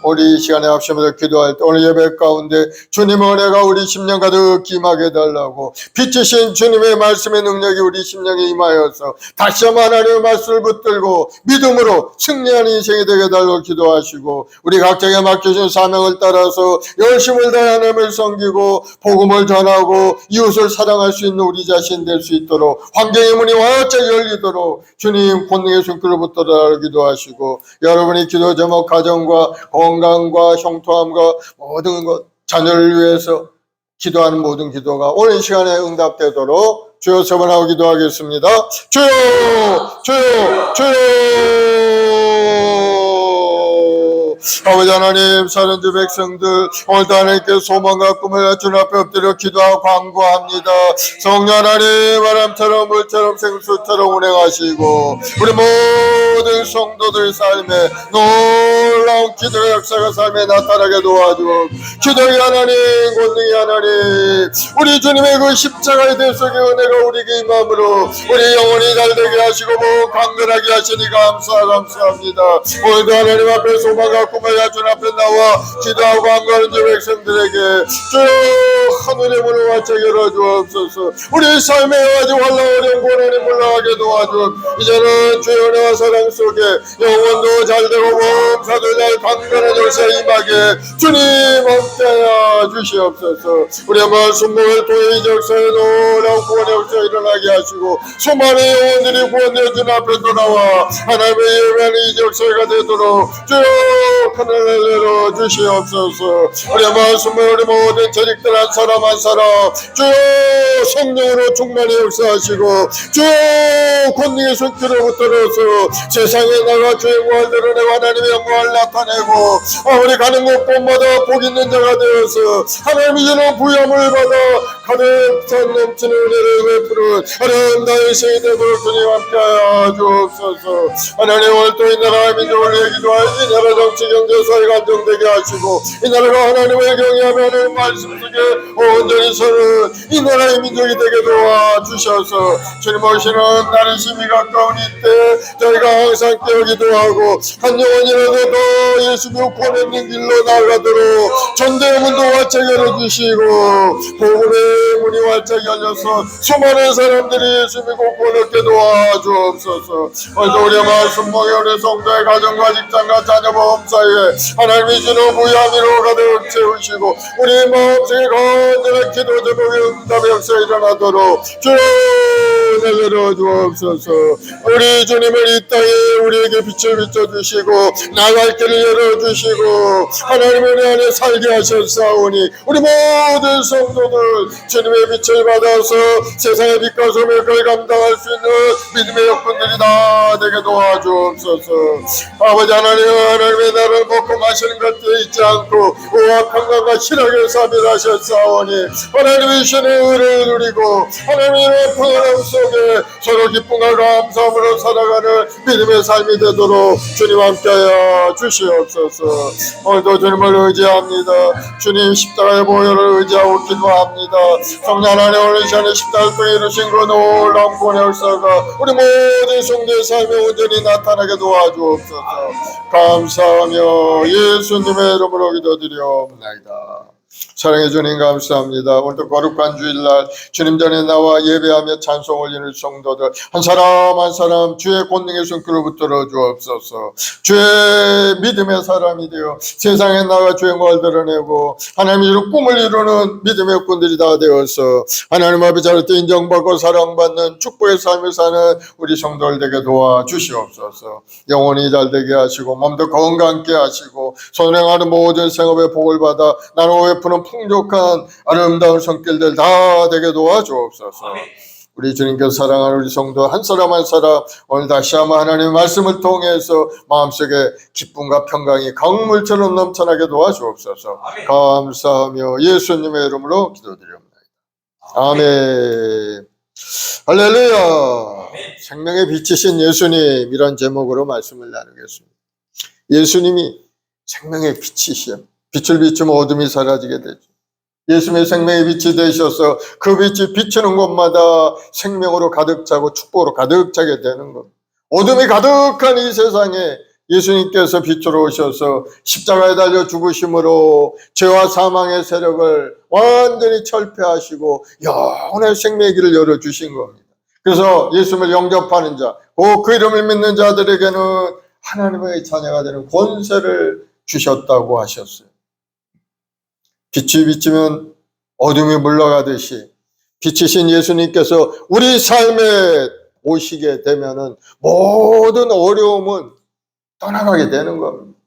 우리 이 시간에 합심해서 기도할 때 오늘 예배 가운데 주님의 은혜가 우리 심령 가득 임하게 해달라고 빛이신 주님의 말씀의 능력이 우리 심령에 임하여서 다시 한번 하나님의 말씀을 붙들고 믿음으로 승리하는 인생이 되게 해달라고 기도하시고 우리 각자에게 맡겨진 사명을 따라서 열심을 다해 하나님을 섬기고 복음을 전하고 이웃을 사랑할 수 있는 우리 자신 될 수 있도록 환경의 문이 활짝 열리도록 주님 권능의 손길을 붙들어 기도하시고 여러분의 기도 제목 가정과 건강과 형통함과 모든 것 자녀를 위해서 기도하는 모든 기도가 오늘 이 시간에 응답되도록 주여 서번하고 기도하겠습니다. 주여 주여 주여 아버지 하나님, 사는 주 백성들 오늘도 하나님께 소망과 꿈을 주 앞에 엎드려 기도하고 간구합니다. 성령 하나님, 바람처럼 물처럼 생수처럼 운행하시고 우리 모든 성도들 삶에 놀라운 기도의 역사가 삶에 나타나게 도와주고, 기도의 하나님, 권능의 하나님, 우리 주님의 그 십자가에 대해서 은혜가 우리에게 임함으로 우리 영혼이 잘되게 하시고 강건하게 하시니 감사합니다. 오늘도 하나님 앞에 소망과 꿈을 가진 앞에 나와 기도하고 간구하는 주 백성들에게 주여 하늘의 문을 활짝 열어주옵소서. 우리 삶에 아주 활락어려운 고난이 물러가게 도와주옵. 이제는 주의 은혜와 사랑 속에 영혼도 잘되고 몸사도 잘 강건한 역사에 임하게 주님 함께하여 주시옵소서. 우리의 말씀을 통해 이 역사에 놀라운 구원의 역사가 일어나게 하시고 수많은 영혼들이 구원되어 주 앞에 돌아와 하나님의 예배하는 이 역사가 되도록 주여 하늘을 열어 주시옵소서. 우리의 말씀을 우리 모든 재직들 한 사람 한 사람 주여 성령으로 충만히 역사하시고 주여 권능의 손길로부터로서 세상에 나가 주의 영광을 드러내고 하나님의 영광을 나타내고 우리 가는 곳곳마다 복 있는 자가 되어서 하나님이 주는 부여함을 받아 가득 찬 넘치는 은혜를 베푸는 아름다운 인생이 되도록 주님 함께하여 주옵소서. 하나님, 오늘 또 이 나라의 민족을 위해 기도하여 이 나라 정치 경제 사회가 안정되게 하시고 이 나라가 하나님을 경외하며 하나님 말씀 속에 온전히 서는 이 나라의 민족이 되게 도와주셔서 주님 오시는 날이 심히 가까운 이때 저희가 항상 깨어 기도하고 한 영혼이라도 더 예수 믿고 구원의 길로 나아가도록 전대의 문도 활짝 열어주시고 복음의 문이 활짝 열려서 수많은 사람들이 예수 믿고 구원 얻게 도와주옵소서. 오늘도 우리의 말씀 목에 우리 성도의 가정과 직장과 자녀 보험 사이에 하나님이 주는 부여함으로 가득 채우시고 우리 마음속에 건전한 기도 제목의 응답의 역사가 일어나도록 주여 내려 주옵소서. 우리 주님을 이 땅에 우리에게 빛을 비춰주시고 나갈 길을 열어주시고 하나님의 은혜 안에 살게 하셨사오니 우리 모든 성도들 주님의 빛을 받아서 세상의 빛과 소명을 감당할 수 있는 믿음의 여건들이 다 되게 도와주옵소서. 아버지 하나님의 나라를 먹고 마시는 것들이 있지 않고 우와 평강과 실하게 사별하셨사오니 하나님의 신의 은혜를 누리고 하나님의 평안함 속에 서로 기쁨과 감사함으로 살아가는 믿음의 삶이 되도록 주님 함께하여 주시옵소서. 오늘도 주님을 의지합니다. 주님 십자가의 보혈을 의지하고 기도합니다. 성령 하나님, 오늘 이 시간에 십자가를 통해 이루신 그 놀라운 구원의 역사가 우리 모든 성도의 삶에 온전히 나타나게 도와주옵소서. 감사하며 예수님의 이름으로 기도드리옵나이다. 사랑해 주님 감사합니다. 오늘도 거룩한 주일날 주님 전에 나와 예배하며 찬송 올리는 성도들 한 사람 한 사람 주의 권능의 손길로 붙들어 주옵소서. 주의 믿음의 사람이 되어 세상에 나가 주의 영광을 드러내고 하나님의 꿈을 이루는 믿음의 여건들이 다 되어서 하나님 앞에 자유롭게 인정받고 사랑받는 축복의 삶을 사는 우리 성도들 되게 도와주시옵소서. 영혼이 잘되게 하시고 몸도 건강케 하시고 선행하는 모든 생업의 복을 받아 나누어 베푸는 풍족한 아름다운 손길들 다 되게 도와주옵소서. 우리 주님께서 사랑하는 우리 성도 한 사람 한 사람 오늘 다시 한번 하나님의 말씀을 통해서 마음속에 기쁨과 평강이 강물처럼 넘쳐나게 도와주옵소서. 감사하며 예수님의 이름으로 기도드립니다. 아멘. 할렐루야. 생명의 빛이신 예수님, 이런 제목으로 말씀을 나누겠습니다. 예수님이 생명의 빛이시여. 빛을 비추면 어둠이 사라지게 되죠. 예수님의 생명의 빛이 되셔서 그 빛이 비추는 곳마다 생명으로 가득 차고 축복으로 가득 차게 되는 것. 어둠이 가득한 이 세상에 예수님께서 빛으로 오셔서 십자가에 달려 죽으심으로 죄와 사망의 세력을 완전히 철폐하시고 영원한 생명의 길을 열어주신 겁니다. 그래서 예수님을 영접하는 자, 그 이름을 믿는 자들에게는 하나님의 자녀가 되는 권세를 주셨다고 하셨어요. 빛이 비치면 어둠이 물러가듯이 빛이신 예수님께서 우리 삶에 오시게 되면은 모든 어려움은 떠나가게 되는 겁니다.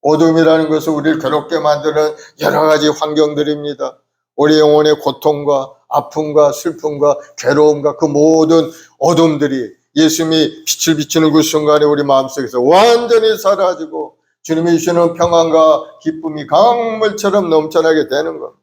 어둠이라는 것은 우리를 괴롭게 만드는 여러 가지 환경들입니다. 우리 영혼의 고통과 아픔과 슬픔과 괴로움과 그 모든 어둠들이 예수님이 빛을 비추는 그 순간에 우리 마음속에서 완전히 사라지고 주님이 주시는 평안과 기쁨이 강물처럼 넘쳐나게 되는 겁니다.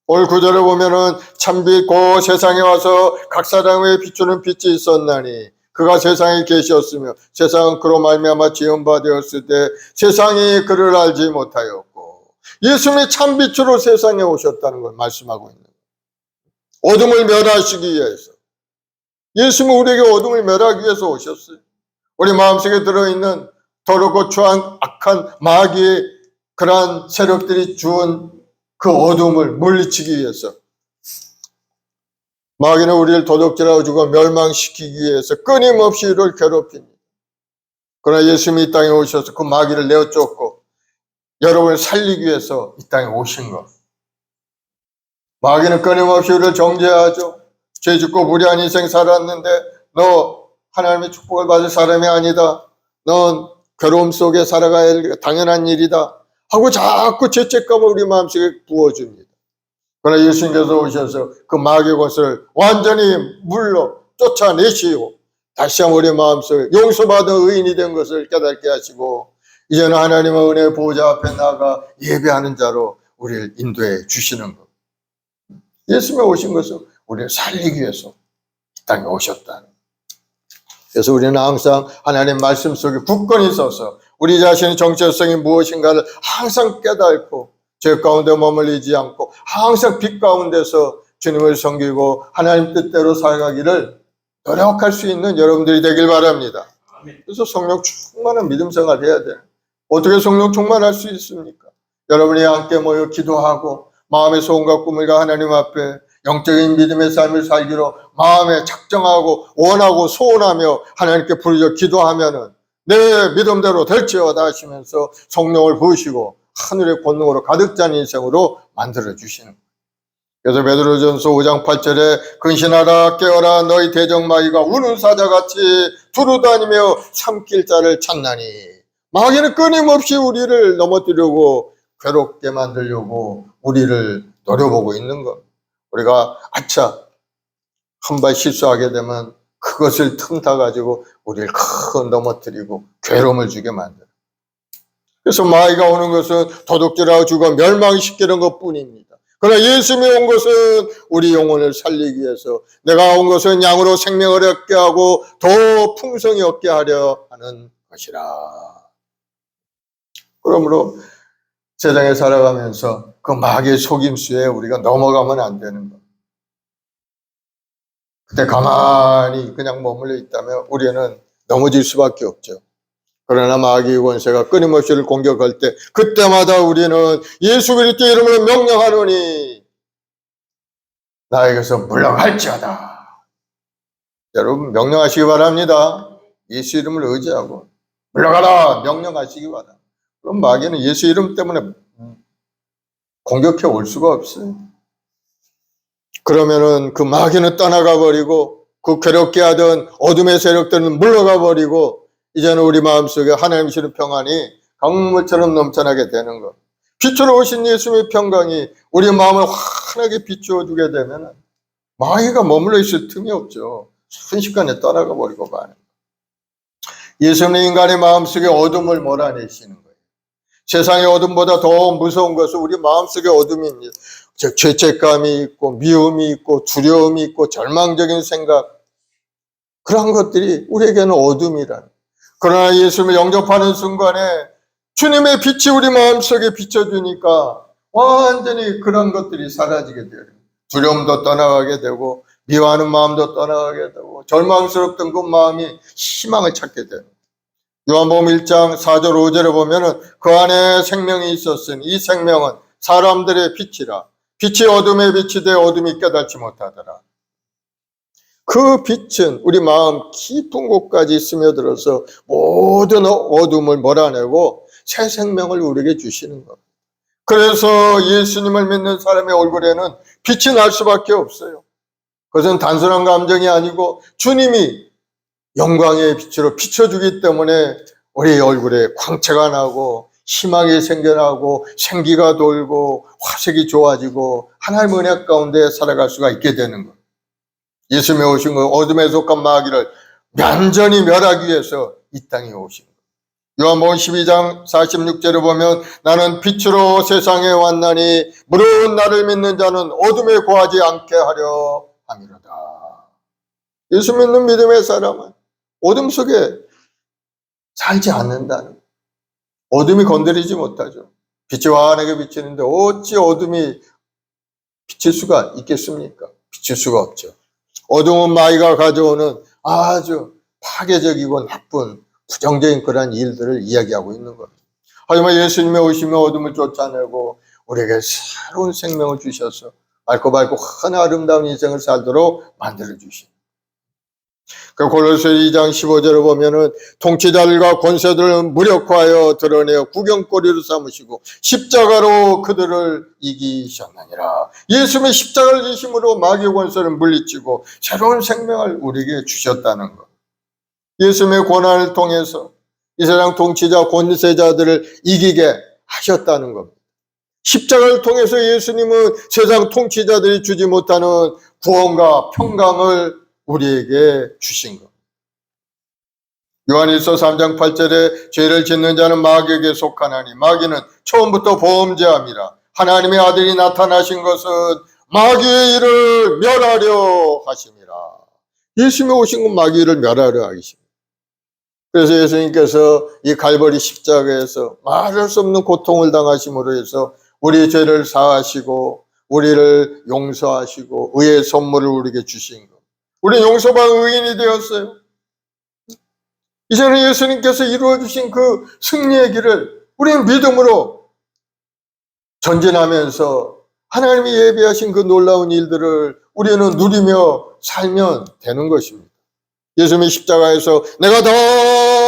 오늘 구절을 보면은 참빛 곧 세상에 와서 각 사람의 비추는 빛이 있었나니 그가 세상에 계셨으며 세상은 그로 말미암아 지은 바 되었을 때 세상이 그를 알지 못하였고, 예수님이 참빛으로 세상에 오셨다는 걸 말씀하고 있는 거예요. 어둠을 멸하시기 위해서. 예수님은 우리에게 어둠을 멸하기 위해서 오셨어요. 우리 마음속에 들어있는 더럽고 추한 악한 마귀의 그러한 세력들이 주은 그 어둠을 물리치기 위해서. 마귀는 우리를 도둑질하고 주고 멸망시키기 위해서 끊임없이 우리를 괴롭힙니다. 그러나 예수님이 이 땅에 오셔서 그 마귀를 내어 쫓고 여러분을 살리기 위해서 이 땅에 오신 것. 마귀는 끊임없이 우리를 정죄하죠. 죄 짓고 무리한 인생 살았는데 너 하나님의 축복을 받을 사람이 아니다. 넌 괴로움 속에 살아가야 할 당연한 일이다 하고 자꾸 죄책감을 우리 마음속에 부어줍니다. 그러나 예수님께서 오셔서 그 마귀의 것을 완전히 물러 쫓아내시고 다시 한번 우리 마음속에 용서받은 의인이 된 것을 깨닫게 하시고 이제는 하나님의 은혜의 보호자 앞에 나아가 예배하는 자로 우리를 인도해 주시는 것. 예수님이 오신 것은 우리를 살리기 위해서 이 땅에 오셨다. 그래서 우리는 항상 하나님 말씀 속에 굳건히 서서 우리 자신의 정체성이 무엇인가를 항상 깨닫고 죄 가운데 머물리지 않고 항상 빛 가운데서 주님을 섬기고 하나님 뜻대로 살아가기를 노력할 수 있는 여러분들이 되길 바랍니다. 그래서 성령 충만한 믿음 생활을 해야 돼요. 어떻게 성령 충만할 수 있습니까? 여러분이 함께 모여 기도하고 마음의 소원과 꿈을과 하나님 앞에 영적인 믿음의 삶을 살기로 마음에 작정하고 원하고 소원하며 하나님께 부르짖어 기도하면은 내 믿음대로 될지어다 하시면서 성령을 부으시고 하늘의 권능으로 가득 찬 인생으로 만들어 주시는 거예요. 그래서 베드로전서 5장 8절에 근신하라 깨어라 너희 대적마귀가 우는 사자같이 두루다니며 삼킬 자를 찾나니. 마귀는 끊임없이 우리를 넘어뜨리려고 괴롭게 만들려고 우리를 노려보고 있는 것. 우리가 아차 한 발 실수하게 되면 그것을 틈타 가지고 우리를 크게 넘어뜨리고 괴로움을 주게 만들어요. 그래서 마귀가 오는 것은 도둑질하고 죽어 멸망시키는 것뿐입니다. 그러나 예수님이 온 것은 우리 영혼을 살리기 위해서, 내가 온 것은 양으로 생명을 얻게 하고 더 풍성히 얻게 하려 하는 것이라. 그러므로 세상에 살아가면서 그 마귀의 속임수에 우리가 넘어가면 안 되는 것. 그때 가만히 그냥 머물러 있다면 우리는 넘어질 수밖에 없죠. 그러나 마귀의 권세가 끊임없이 공격할 때 그때마다 우리는 예수 그리스도의 이름으로 명령하노니 나에게서 물러갈지어다. 여러분 명령하시기 바랍니다. 예수 이름을 의지하고 물러가라 명령하시기 바랍니다. 그럼 마귀는 예수 이름 때문에 공격해 올 수가 없어요. 그러면은 그 마귀는 떠나가 버리고 그 괴롭게 하던 어둠의 세력들은 물러가 버리고 이제는 우리 마음속에 하나님 주시는 평안이 강물처럼 넘쳐나게 되는 것. 빛으로 오신 예수님의 평강이 우리 마음을 환하게 비추어 주게 되면 마귀가 머물러 있을 틈이 없죠. 순식간에 떠나가 버리고 마는 것. 예수님은 인간의 마음속에 어둠을 몰아내시는 거예요. 세상의 어둠보다 더 무서운 것은 우리 마음속의 어둠입니다. 즉 죄책감이 있고 미움이 있고 두려움이 있고 절망적인 생각, 그런 것들이 우리에게는 어둠이라는. 그러나 예수님을 영접하는 순간에 주님의 빛이 우리 마음속에 비춰주니까 완전히 그런 것들이 사라지게 돼요. 두려움도 떠나가게 되고 미워하는 마음도 떠나가게 되고 절망스럽던 그 마음이 희망을 찾게 돼요. 요한복음 1장 4절 5절에 보면은 그 안에 생명이 있었으니 이 생명은 사람들의 빛이라. 빛이 어둠에 비치되 어둠이 깨닫지 못하더라. 그 빛은 우리 마음 깊은 곳까지 스며들어서 모든 어둠을 몰아내고 새 생명을 우리에게 주시는 것. 그래서 예수님을 믿는 사람의 얼굴에는 빛이 날 수밖에 없어요. 그것은 단순한 감정이 아니고 주님이 영광의 빛으로 비춰주기 때문에 우리 얼굴에 광채가 나고 희망이 생겨나고 생기가 돌고 화색이 좋아지고 하나님의 은혜 가운데 살아갈 수가 있게 되는 것. 예수님이 오신 건 어둠에 속한 마귀를 완전히 멸하기 위해서 이 땅에 오신 것. 요한복음 12장 46절에 보면 나는 빛으로 세상에 왔나니 무릇 나를 믿는 자는 어둠에 거하지 않게 하려 함이로다. 예수 믿는 믿음의 사람은 어둠 속에 살지 않는다는, 어둠이 건드리지 못하죠. 빛이 환하게 비치는데 어찌 어둠이 비칠 수가 있겠습니까? 비칠 수가 없죠. 어둠은 마귀가 가져오는 아주 파괴적이고 나쁜 부정적인 그러한 일들을 이야기하고 있는 겁니다. 하지만 예수님의 오심에 어둠을 쫓아내고 우리에게 새로운 생명을 주셔서 맑고 밝고 큰 아름다운 인생을 살도록 만들어주신, 그 골로새 2장 15절을 보면은 통치자들과 권세들을 무력화하여 드러내어 구경거리로 삼으시고 십자가로 그들을 이기셨느니라. 예수님의 십자가를 지심으로 마귀의 권세를 물리치고 새로운 생명을 우리에게 주셨다는 것. 예수님의 고난을 통해서 이 세상 통치자 권세자들을 이기게 하셨다는 겁니다. 십자가를 통해서 예수님은 세상 통치자들이 주지 못하는 구원과 평강을 우리에게 주신 것. 요한일서 3장 8절에 죄를 짓는 자는 마귀에게 속하나니 마귀는 처음부터 범죄함이라. 하나님의 아들이 나타나신 것은 마귀의 일을 멸하려 하심이라. 예수님이 오신 건 마귀의 일을 멸하려 하십니다. 그래서 예수님께서 이 갈보리 십자가에서 말할 수 없는 고통을 당하심으로 해서 우리 죄를 사하시고 우리를 용서하시고 의의 선물을 우리에게 주신 것. 우리 용서받은 의인이 되었어요. 이제는 예수님께서 이루어주신 그 승리의 길을 우리는 믿음으로 전진하면서 하나님이 예비하신 그 놀라운 일들을 우리는 누리며 살면 되는 것입니다. 예수님이 십자가에서 내가 다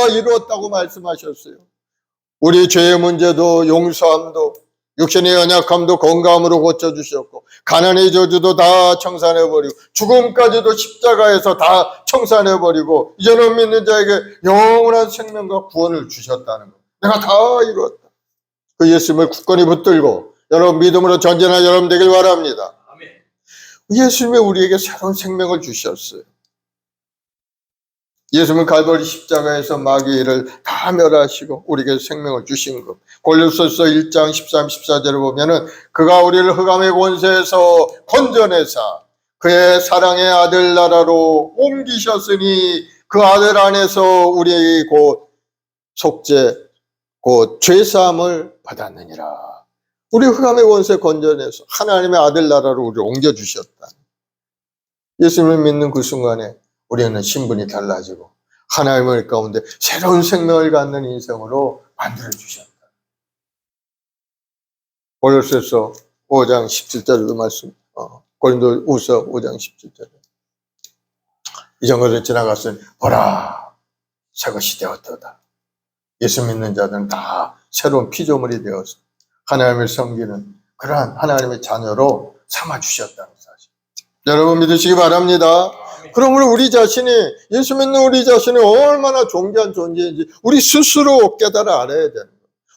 이루었다고 말씀하셨어요. 우리 죄의 문제도 용서함도 육신의 연약함도 건강함으로 고쳐주셨고 가난의 저주도 다 청산해버리고 죽음까지도 십자가에서 다 청산해버리고 이제는 믿는 자에게 영원한 생명과 구원을 주셨다는 것. 내가 다 이루었다. 그 예수님을 굳건히 붙들고 여러분 믿음으로 전진한 여러분 되길 바랍니다. 예수님이 우리에게 새로운 생명을 주셨어요. 예수님은 갈보리 십자가에서 마귀의 일을 다 멸하시고 우리에게 생명을 주신 것. 골로새서 1장 13, 14절을 보면은 그가 우리를 흑암의 권세에서 건져내사 그의 사랑의 아들 나라로 옮기셨으니 그 아들 안에서 우리에게 곧 속죄 곧 죄사함을 받았느니라. 우리 흑암의 권세 건져내서 하나님의 아들 나라로 우리를 옮겨주셨다. 예수님을 믿는 그 순간에 우리는 신분이 달라지고 하나님의 가운데 새로운 생명을 갖는 인생으로 만들어주셨다. 골로새서 5장 17절도 말씀, 고린도후서 5장 17절에 이전 것을 지나갔으니 보라 새 것이 되었도다. 예수 믿는 자들은 다 새로운 피조물이 되어서 하나님을 섬기는 그러한 하나님의 자녀로 삼아주셨다는 사실. 여러분 믿으시기 바랍니다. 그러므로 우리 자신이, 예수 믿는 우리 자신이 얼마나 존귀한 존재인지 우리 스스로 깨달아 알아야 되는 거예요.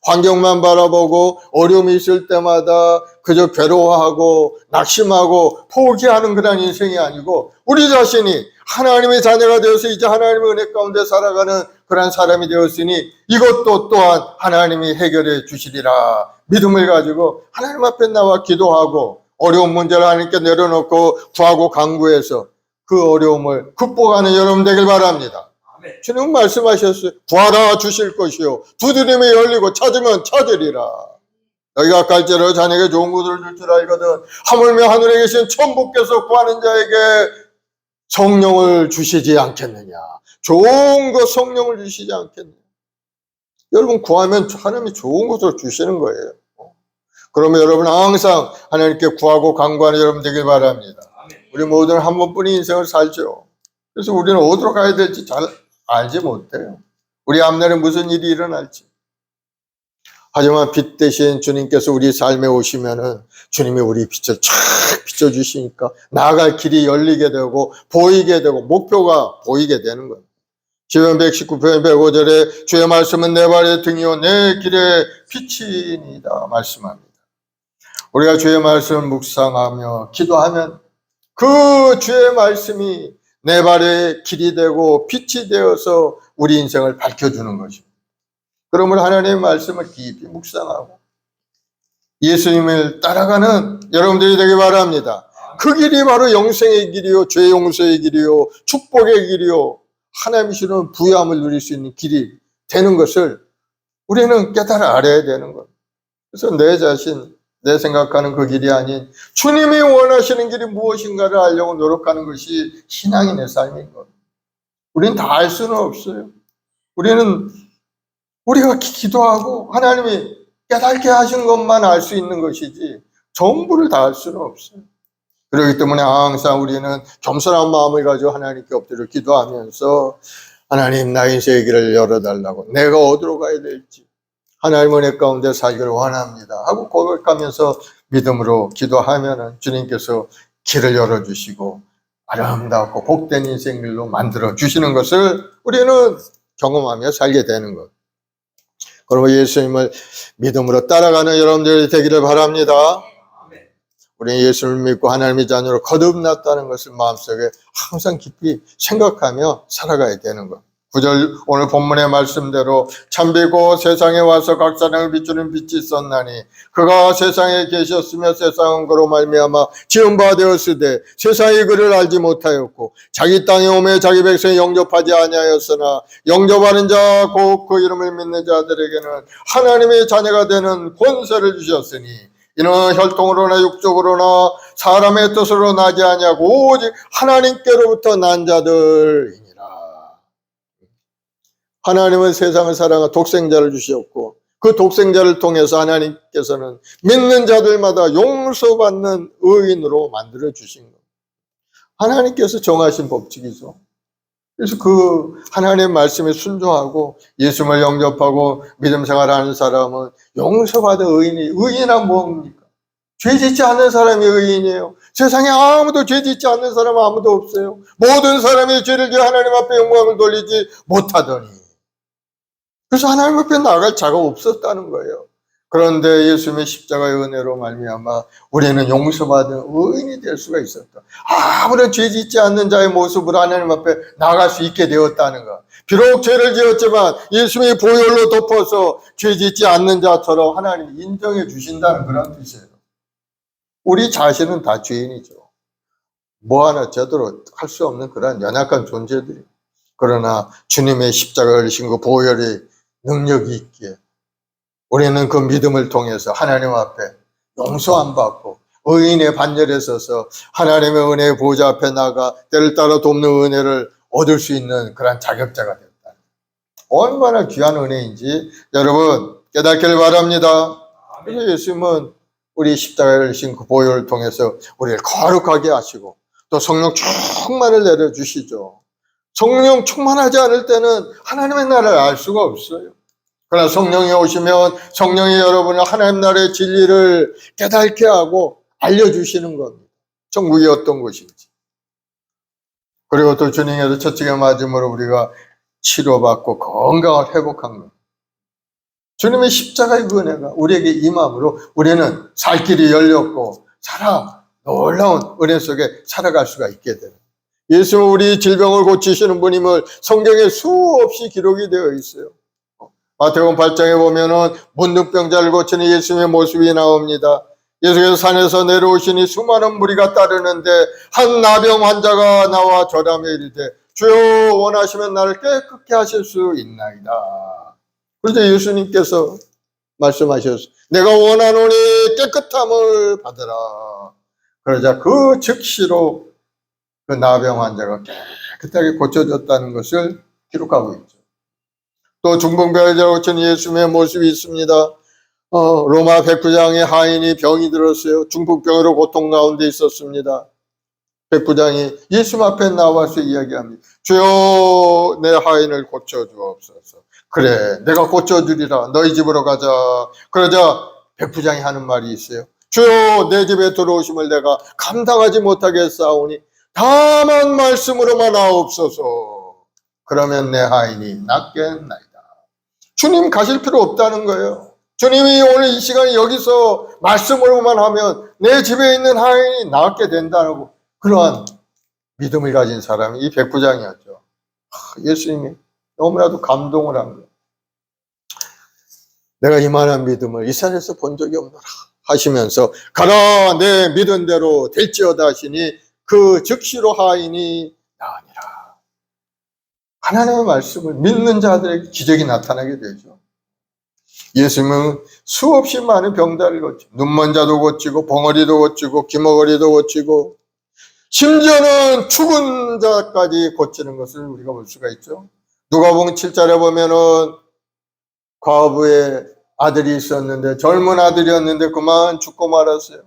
환경만 바라보고 어려움이 있을 때마다 그저 괴로워하고 낙심하고 포기하는 그런 인생이 아니고 우리 자신이 하나님의 자녀가 되어서 이제 하나님의 은혜 가운데 살아가는 그런 사람이 되었으니 이것도 또한 하나님이 해결해 주시리라 믿음을 가지고 하나님 앞에 나와 기도하고 어려운 문제를 하나님께 내려놓고 구하고 간구해서 그 어려움을 극복하는 여러분 되길 바랍니다. 주님은 말씀하셨어요. 구하라 주실 것이요 두드리면 열리고 찾으면 찾으리라. 너희가 갈대로 자네에게 좋은 것을 줄 줄 알거든 하물며 하늘에 계신 천부께서 구하는 자에게 성령을 주시지 않겠느냐. 좋은 것 성령을 주시지 않겠느냐. 여러분 구하면 하나님이 좋은 것을 주시는 거예요. 그러면 여러분 항상 하나님께 구하고 간구하는 여러분 되길 바랍니다. 우리 모두는 한 번뿐인 인생을 살죠. 그래서 우리는 어디로 가야 될지 잘 알지 못해요. 우리 앞날에 무슨 일이 일어날지. 하지만 빛 대신 주님께서 우리 삶에 오시면은 주님이 우리 빛을 쫙 비춰주시니까 나아갈 길이 열리게 되고 보이게 되고 목표가 보이게 되는 거예요. 시편 119편 105절에 주의 말씀은 내 발의 등이요 내 길의 빛이니이다 말씀합니다. 우리가 주의 말씀을 묵상하며 기도하면 그 주의 말씀이 내 발의 길이 되고 빛이 되어서 우리 인생을 밝혀주는 것입니다. 그러므로 하나님의 말씀을 깊이 묵상하고 예수님을 따라가는 여러분들이 되기 바랍니다. 그 길이 바로 영생의 길이요, 죄 용서의 길이요, 축복의 길이요, 하나님이 주는 부유함을 누릴 수 있는 길이 되는 것을 우리는 깨달아 알아야 되는 것. 그래서 내 자신, 내 생각하는 그 길이 아닌 주님이 원하시는 길이 무엇인가를 알려고 노력하는 것이 신앙인의 내 삶인 것. 우리는 다 알 수는 없어요. 우리가 기도하고 하나님이 깨닫게 하신 것만 알 수 있는 것이지 전부를 다 알 수는 없어요. 그렇기 때문에 항상 우리는 겸손한 마음을 가지고 하나님께 엎드려 기도하면서 하나님 나의 인생의 길을 열어달라고, 내가 어디로 가야 될지 하나님 은혜 가운데 살기를 원합니다 하고 고백하면서 믿음으로 기도하면은 주님께서 길을 열어주시고 아름답고 복된 인생길로 만들어 주시는 것을 우리는 경험하며 살게 되는 것. 그리고 예수님을 믿음으로 따라가는 여러분들이 되기를 바랍니다. 우리는 예수를 믿고 하나님의 자녀로 거듭났다는 것을 마음속에 항상 깊이 생각하며 살아가야 되는 것. 9절 오늘 본문의 말씀대로 참비고 세상에 와서 각 사람을 비추는 빛이 있었나니 그가 세상에 계셨으며 세상은 그로 말미암아 지은 바 되었으되 세상이 그를 알지 못하였고 자기 땅에 오매 자기 백성이 영접하지 아니하였으나 영접하는 자 곧 그 이름을 믿는 자들에게는 하나님의 자녀가 되는 권세를 주셨으니 이는 혈통으로나 육적으로나 사람의 뜻으로 나지 아니하고 오직 하나님께로부터 난 자들이니라. 하나님은 세상을 사랑하 독생자를 주셨고 그 독생자를 통해서 하나님께서는 믿는 자들마다 용서받는 의인으로 만들어 주신 것. 하나님께서 정하신 법칙이죠. 그래서 그 하나님의 말씀에 순종하고 예수님을 영접하고 믿음 생활하는 사람은 용서받은 의인은 뭡니까? 죄 짓지 않는 사람이 의인이에요. 세상에 아무도 죄 짓지 않는 사람은 아무도 없어요. 모든 사람이 죄를 지어 하나님 앞에 영광을 돌리지 못하더니, 그래서 하나님 앞에 나아갈 자가 없었다는 거예요. 그런데 예수님의 십자가의 은혜로 말미암아 우리는 용서받은 의인이 될 수가 있었다. 아무런 죄 짓지 않는 자의 모습으로 하나님 앞에 나아갈 수 있게 되었다는 것. 비록 죄를 지었지만 예수님이 보혈로 덮어서 죄 짓지 않는 자처럼 하나님이 인정해 주신다는 그런 뜻이에요. 우리 자신은 다 죄인이죠. 뭐 하나 제대로 할 수 없는 그런 연약한 존재들이. 그러나 주님의 십자가를 흘리신 그 보혈의 능력이 있기에 우리는 그 믿음을 통해서 하나님 앞에 용서함 받고 의인의 반열에 서서 하나님의 은혜의 보좌 앞에 나가 때를 따라 돕는 은혜를 얻을 수 있는 그런 자격자가 됐다. 얼마나 귀한 은혜인지 여러분 깨닫기를 바랍니다. 그래서 예수님은 우리 십자가를 흘리신 그 보혈을 통해서 우리를 거룩하게 하시고 또 성령 충만을 내려주시죠. 성령 충만하지 않을 때는 하나님의 나라를 알 수가 없어요. 그러나 성령이 오시면 성령이 여러분을 하나님 나라의 진리를 깨닫게 하고 알려주시는 겁니다. 천국이 어떤 곳인지. 그리고 또 주님께서 첫째가 맞음으로 우리가 치료받고 건강을 회복한 것. 주님의 십자가의 은혜가 우리에게 임함으로 우리는 살 길이 열렸고 놀라운 은혜 속에 살아갈 수가 있게 되는. 예수는 우리 질병을 고치시는 분임을 성경에 수없이 기록이 되어 있어요. 마태복음 8장에 보면은 문둥병자를 고치는 예수님의 모습이 나옵니다. 예수께서 산에서 내려오시니 수많은 무리가 따르는데 한 나병 환자가 나와 절하며 이르되 주여 원하시면 나를 깨끗게 하실 수 있나이다. 그런데 예수님께서 말씀하셨어요. 내가 원하노니 깨끗함을 받으라. 그러자 그 즉시로 그 나병 환자가 깨끗하게 고쳐졌다는 것을 기록하고 있죠. 또 중풍병을 고치는 예수님의 모습이 있습니다. 로마 백부장의 하인이 병이 들었어요. 중풍병으로 고통 가운데 있었습니다. 백부장이 예수님 앞에 나와서 이야기합니다. 주여 내 하인을 고쳐주옵소서. 그래 내가 고쳐주리라. 너희 집으로 가자. 그러자 백부장이 하는 말이 있어요. 주여 내 집에 들어오심을 내가 감당하지 못하겠사오니 다만 말씀으로만 하옵소서. 그러면 내 하인이 낫겠나이다. 주님 가실 필요 없다는 거예요. 주님이 오늘 이 시간에 여기서 말씀으로만 하면 내 집에 있는 하인이 낫게 된다고 그러한 믿음을 가진 사람이 이 백부장이었죠. 예수님이 너무나도 감동을 한 거예요. 내가 이만한 믿음을 이스라엘에서 본 적이 없노라 하시면서 가라 내 믿은 대로 될지어다 하시니 그 즉시로 하인이 나으니라. 하나님의 말씀을 믿는 자들에게 기적이 나타나게 되죠. 예수님은 수없이 많은 병자를 고치고 눈먼 자도 고치고 벙어리도 고치고 귀머거리도 고치고 심지어는 죽은 자까지 고치는 것을 우리가 볼 수가 있죠. 누가복음 7절에 보면은 과부의 아들이 있었는데 젊은 아들이었는데 그만 죽고 말았어요.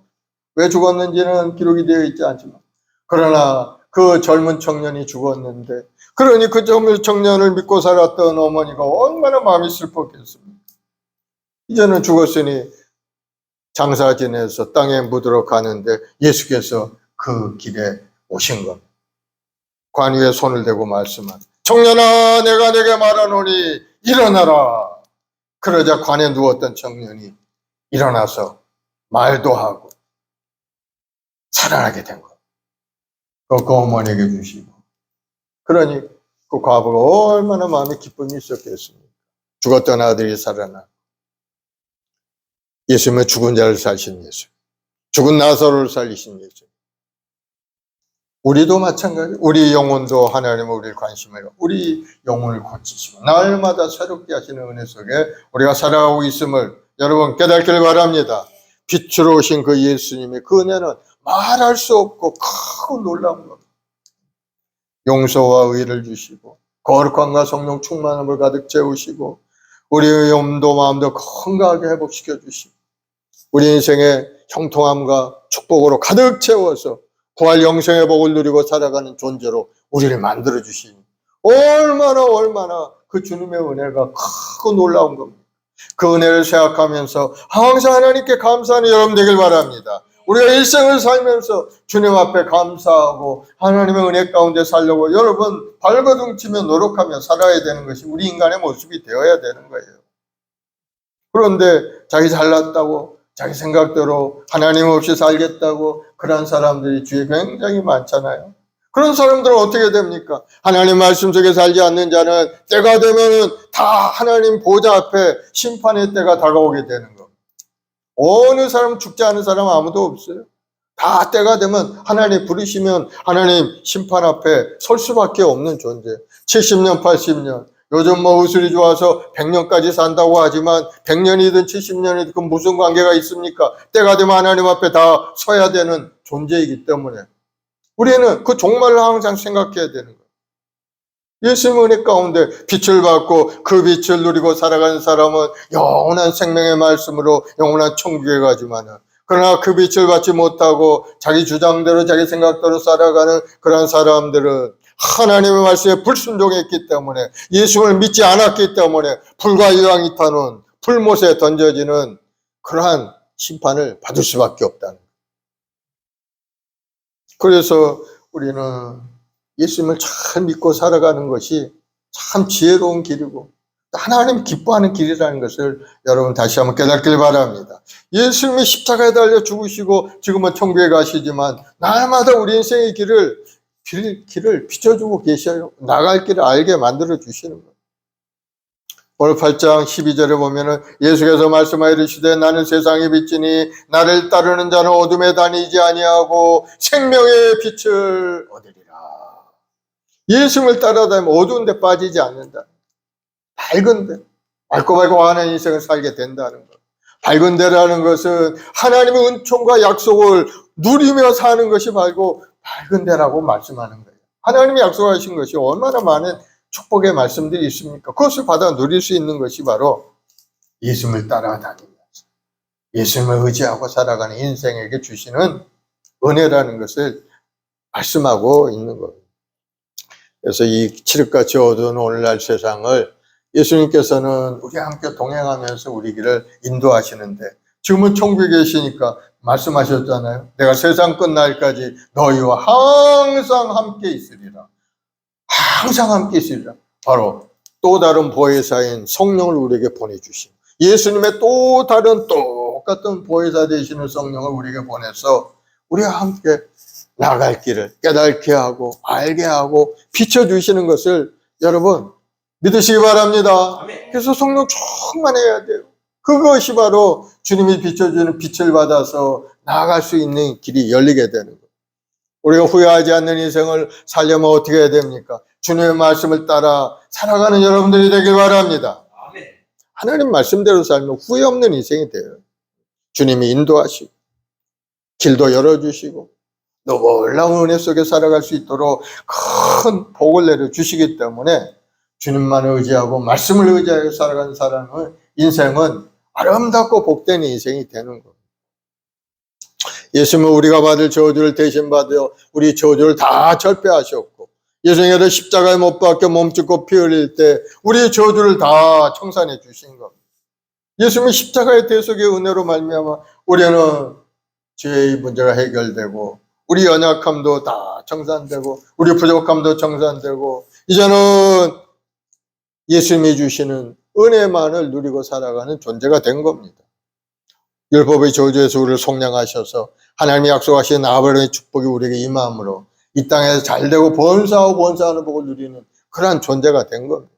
왜 죽었는지는 기록이 되어 있지 않지만 그러나 그 젊은 청년이 죽었는데 그러니 그 젊은 청년을 믿고 살았던 어머니가 얼마나 마음이 슬펐겠습니까? 이제는 죽었으니 장사 지내서 땅에 묻으러 가는데 예수께서 그 길에 오신 겁니다. 관 위에 손을 대고 말씀한 청년아 내가 내게 말하노니 일어나라. 그러자 관에 누웠던 청년이 일어나서 말도 하고 살아나게 된 것. 그 어머니에게 주시고 그러니 그 과부가 얼마나 마음에 기쁨이 있었겠습니까? 죽었던 아들이 살아나. 예수님은 죽은 자를 살리신 예수, 죽은 나사로를 살리신 예수. 우리도 마찬가지. 우리 영혼도 하나님은 우리를 관심해요. 우리 영혼을 고치시고 날마다 새롭게 하시는 은혜 속에 우리가 살아가고 있음을 여러분 깨닫길 바랍니다. 빛으로 오신 그 예수님의 그 은혜는 말할 수 없고 크고 놀라운 겁니다. 용서와 의를 주시고 거룩함과 성령 충만함을 가득 채우시고 우리의 몸도 마음도 건강하게 회복시켜 주시고 우리 인생의 형통함과 축복으로 가득 채워서 부활 영생의 복을 누리고 살아가는 존재로 우리를 만들어 주시니 얼마나 그 주님의 은혜가 크고 놀라운 겁니다. 그 은혜를 생각하면서 항상 하나님께 감사하는 여러분 되길 바랍니다. 우리가 일생을 살면서 주님 앞에 감사하고 하나님의 은혜 가운데 살려고 여러분 발버둥치며 노력하며 살아야 되는 것이 우리 인간의 모습이 되어야 되는 거예요. 그런데 자기 잘났다고 자기 생각대로 하나님 없이 살겠다고 그런 사람들이 주위에 굉장히 많잖아요. 그런 사람들은 어떻게 됩니까? 하나님 말씀 속에 살지 않는 자는 때가 되면은 다 하나님 보좌 앞에 심판의 때가 다가오게 되는 겁니다. 어느 사람 죽지 않은 사람 아무도 없어요. 다 때가 되면 하나님 부르시면 하나님 심판 앞에 설 수밖에 없는 존재. 70년, 80년. 요즘 뭐 의술이 좋아서 100년까지 산다고 하지만 100년이든 70년이든 그 무슨 관계가 있습니까? 때가 되면 하나님 앞에 다 서야 되는 존재이기 때문에 우리는 그 종말을 항상 생각해야 되는 거예요. 예수님의 은혜 가운데 빛을 받고 그 빛을 누리고 살아가는 사람은 영원한 생명의 말씀으로 영원한 천국에 가지만은 그러나 그 빛을 받지 못하고 자기 주장대로 자기 생각대로 살아가는 그런 사람들은 하나님의 말씀에 불순종했기 때문에 예수를 믿지 않았기 때문에 불과 유황이 타는 불못에 던져지는 그러한 심판을 받을 수밖에 없다는 거예요. 그래서 우리는 예수님을 잘 믿고 살아가는 것이 참 지혜로운 길이고 하나님 기뻐하는 길이라는 것을 여러분 다시 한번 깨닫길 바랍니다. 예수님이 십자가에 달려 죽으시고 지금은 천국에 가시지만 날마다 우리 인생의 길을 비춰주고 계셔요. 나갈 길을 알게 만들어 주시는 거예요. 오늘 8장 12절에 보면은 예수께서 말씀하여 이르시되 나는 세상의 빛이니 나를 따르는 자는 어둠에 다니지 아니하고 생명의 빛을 얻으리라. 예수님을 따라다니면 어두운 데 빠지지 않는다. 밝은 데, 밝고 환한 인생을 살게 된다는 것. 밝은 데라는 것은 하나님의 은총과 약속을 누리며 사는 것이 밝은 데라고 말씀하는 거예요. 하나님이 약속하신 것이 얼마나 많은 축복의 말씀들이 있습니까? 그것을 받아 누릴 수 있는 것이 바로 예수님을 따라다니면서 예수님을 의지하고 살아가는 인생에게 주시는 은혜라는 것을 말씀하고 있는 겁니다. 그래서 이 칠흑같이 어두운 오늘날 세상을 예수님께서는 우리와 함께 동행하면서 우리 길을 인도하시는데 지금은 천국에 계시니까 말씀하셨잖아요. 내가 세상 끝날까지 너희와 항상 함께 있으리라. 항상 함께 있으리라. 바로 또 다른 보혜사인 성령을 우리에게 보내주신 예수님의 또 다른 똑같은 보혜사 되시는 성령을 우리에게 보내서 우리와 함께 나갈 길을 깨닫게 하고 알게 하고 비춰주시는 것을 여러분 믿으시기 바랍니다. 그래서 성령 충만해야 돼요. 그것이 바로 주님이 비춰주는 빛을 받아서 나아갈 수 있는 길이 열리게 되는 거예요. 우리가 후회하지 않는 인생을 살려면 어떻게 해야 됩니까? 주님의 말씀을 따라 살아가는 여러분들이 되길 바랍니다. 아멘. 하나님 말씀대로 살면 후회 없는 인생이 돼요. 주님이 인도하시고 길도 열어주시고 놀라운 은혜 속에 살아갈 수 있도록 큰 복을 내려주시기 때문에 주님만을 의지하고 말씀을 의지하여 살아가는 사람은 인생은 아름답고 복된 인생이 되는 겁니다. 예수님은 우리가 받을 저주를 대신 받아 우리 저주를 다 절배하셨고 예수님께서 십자가에 못 박혀 몸짓고 피 흘릴 때 우리의 저주를 다 청산해 주신 겁니다. 예수님은 십자가의 대속의 은혜로 말미암아 우리는 죄의 문제가 해결되고 우리 연약함도 다 청산되고 우리 부족함도 청산되고 이제는 예수님이 주시는 은혜만을 누리고 살아가는 존재가 된 겁니다. 율법의 저주에서 우리를 속량하셔서 하나님이 약속하신 아브라함의 축복이 우리에게 임함으로 이 땅에서 잘되고 번성하고 번성하는 복을 누리는 그러한 존재가 된 겁니다.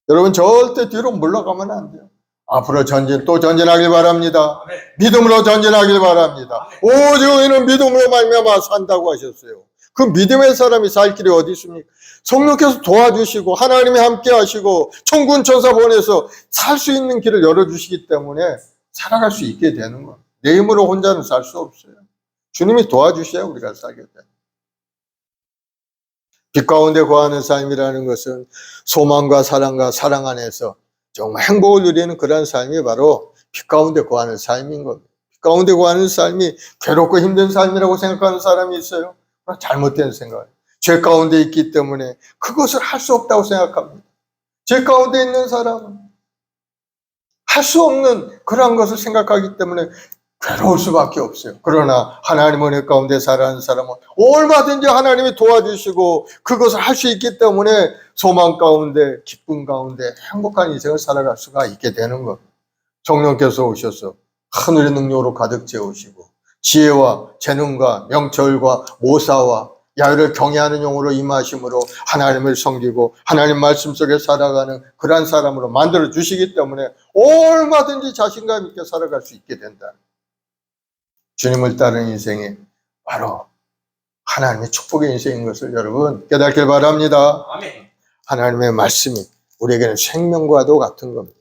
여러분 절대 뒤로 물러가면 안 돼요. 앞으로 또 전진하길 바랍니다. 아멘. 믿음으로 전진하길 바랍니다. 오직 우리는 믿음으로 말미암아 산다고 하셨어요. 그 믿음의 사람이 살 길이 어디 있습니까? 성령께서 도와주시고 하나님이 함께 하시고 천군 천사 보내서 살 수 있는 길을 열어주시기 때문에 살아갈 수 있게 되는 거예요. 내 힘으로 혼자는 살 수 없어요. 주님이 도와주셔야 우리가 살게 돼요. 빛 가운데 거하는 삶이라는 것은 소망과 사랑과 사랑 안에서 정말 행복을 누리는 그런 삶이 바로 빛 가운데 거하는 삶인 겁니다. 빛 가운데 거하는 삶이 괴롭고 힘든 삶이라고 생각하는 사람이 있어요. 잘못된 생각이에요. 죄 가운데 있기 때문에 그것을 할 수 없다고 생각합니다. 죄 가운데 있는 사람은 할 수 없는 그러한 것을 생각하기 때문에 괴로울 수밖에 없어요. 그러나 하나님 은혜 가운데 살아가는 사람은 얼마든지 하나님이 도와주시고 그것을 할 수 있기 때문에 소망 가운데 기쁨 가운데 행복한 인생을 살아갈 수가 있게 되는 겁니다. 성령께서 오셔서 하늘의 능력으로 가득 채우시고 지혜와 재능과 명철과 모사와 야유를 경외하는 영으로 임하심으로 하나님을 섬기고 하나님 말씀 속에 살아가는 그러한 사람으로 만들어 주시기 때문에 얼마든지 자신감 있게 살아갈 수 있게 된다. 주님을 따르는 인생이 바로 하나님의 축복의 인생인 것을 여러분 깨닫길 바랍니다. 아멘. 하나님의 말씀이 우리에게는 생명과도 같은 겁니다.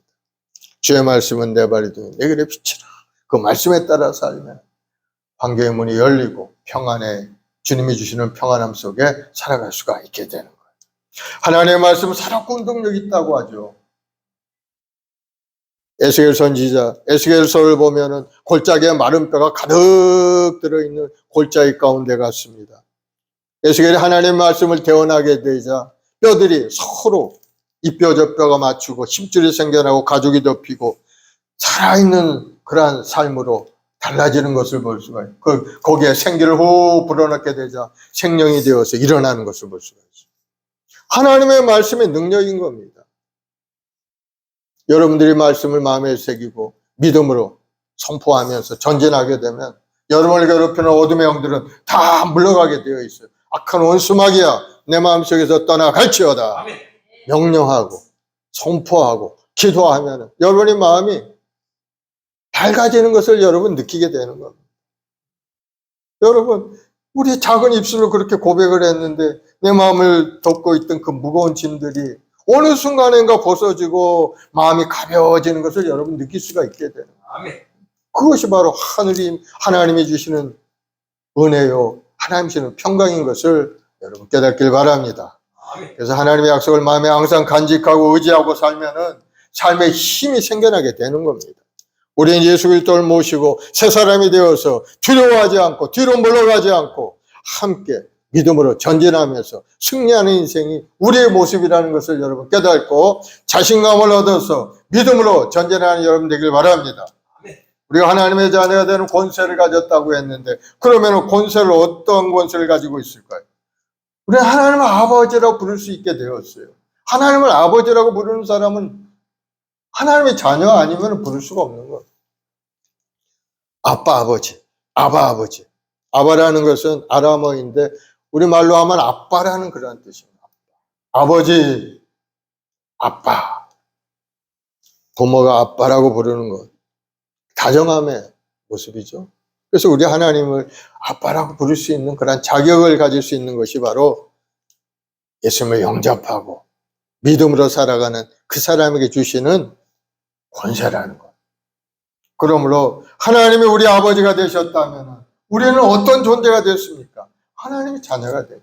주의 말씀은 내 발이 되니 내 길에 비치라. 그 말씀에 따라 살면 환경의 문이 열리고 평안에 주님이 주시는 평안함 속에 살아갈 수가 있게 되는 거예요. 하나님의 말씀은 살았고 운동력이 있다고 하죠. 에스겔 선지자, 에스겔서를 보면은 골짜기에 마른 뼈가 가득 들어있는 골짜기 가운데 갔습니다. 에스겔이 하나님의 말씀을 대언하게 되자 뼈들이 서로 이 뼈 저 뼈가 맞추고 힘줄이 생겨나고 가죽이 덮이고 살아있는 그러한 삶으로 달라지는 것을 볼 수가 있어요. 거기에 생기를 후 불어넣게 되자 생명이 되어서 일어나는 것을 볼 수가 있어요. 하나님의 말씀의 능력인 겁니다. 여러분들이 말씀을 마음에 새기고 믿음으로 선포하면서 전진하게 되면 여러분을 괴롭히는 어둠의 영들은 다 물러가게 되어 있어요. 악한 원수마귀야 내 마음속에서 떠나갈지어다. 아멘. 명령하고 선포하고 기도하면 여러분의 마음이 밝아지는 것을 여러분 느끼게 되는 겁니다. 여러분 우리 작은 입술로 그렇게 고백을 했는데 내 마음을 덮고 있던 그 무거운 짐들이 어느 순간인가 벗어지고 마음이 가벼워지는 것을 여러분 느낄 수가 있게 되는 거예요. 아멘. 그것이 바로 하나님이 주시는 은혜요 하나님이 주시는 평강인 것을 여러분 깨닫길 바랍니다. 아멘. 그래서 하나님의 약속을 마음에 항상 간직하고 의지하고 살면은 삶에 힘이 생겨나게 되는 겁니다. 우리는 예수 그리스도를 모시고 새 사람이 되어서 두려워하지 않고 뒤로 물러가지 않고 함께 믿음으로 전진하면서 승리하는 인생이 우리의 모습이라는 것을 여러분 깨닫고 자신감을 얻어서 믿음으로 전진하는 여러분 되길 바랍니다. 우리가 하나님의 자녀가 되는 권세를 가졌다고 했는데 그러면 권세를 어떤 권세를 가지고 있을까요? 우리는 하나님을 아버지라고 부를 수 있게 되었어요. 하나님을 아버지라고 부르는 사람은 하나님의 자녀 아니면 부를 수가 없는 거예요. 아빠 아버지, 아바 아버지. 아바라는 것은 아람어인데 우리말로 하면 아빠라는 그런 뜻입니다. 아버지, 아빠. 부모가 아빠라고 부르는 것, 다정함의 모습이죠. 그래서 우리 하나님을 아빠라고 부를 수 있는 그런 자격을 가질 수 있는 것이 바로 예수님을 영접하고 믿음으로 살아가는 그 사람에게 주시는 권세라는 것. 그러므로 하나님이 우리 아버지가 되셨다면 우리는 어떤 존재가 됐습니까? 하나님의 자녀가 되고,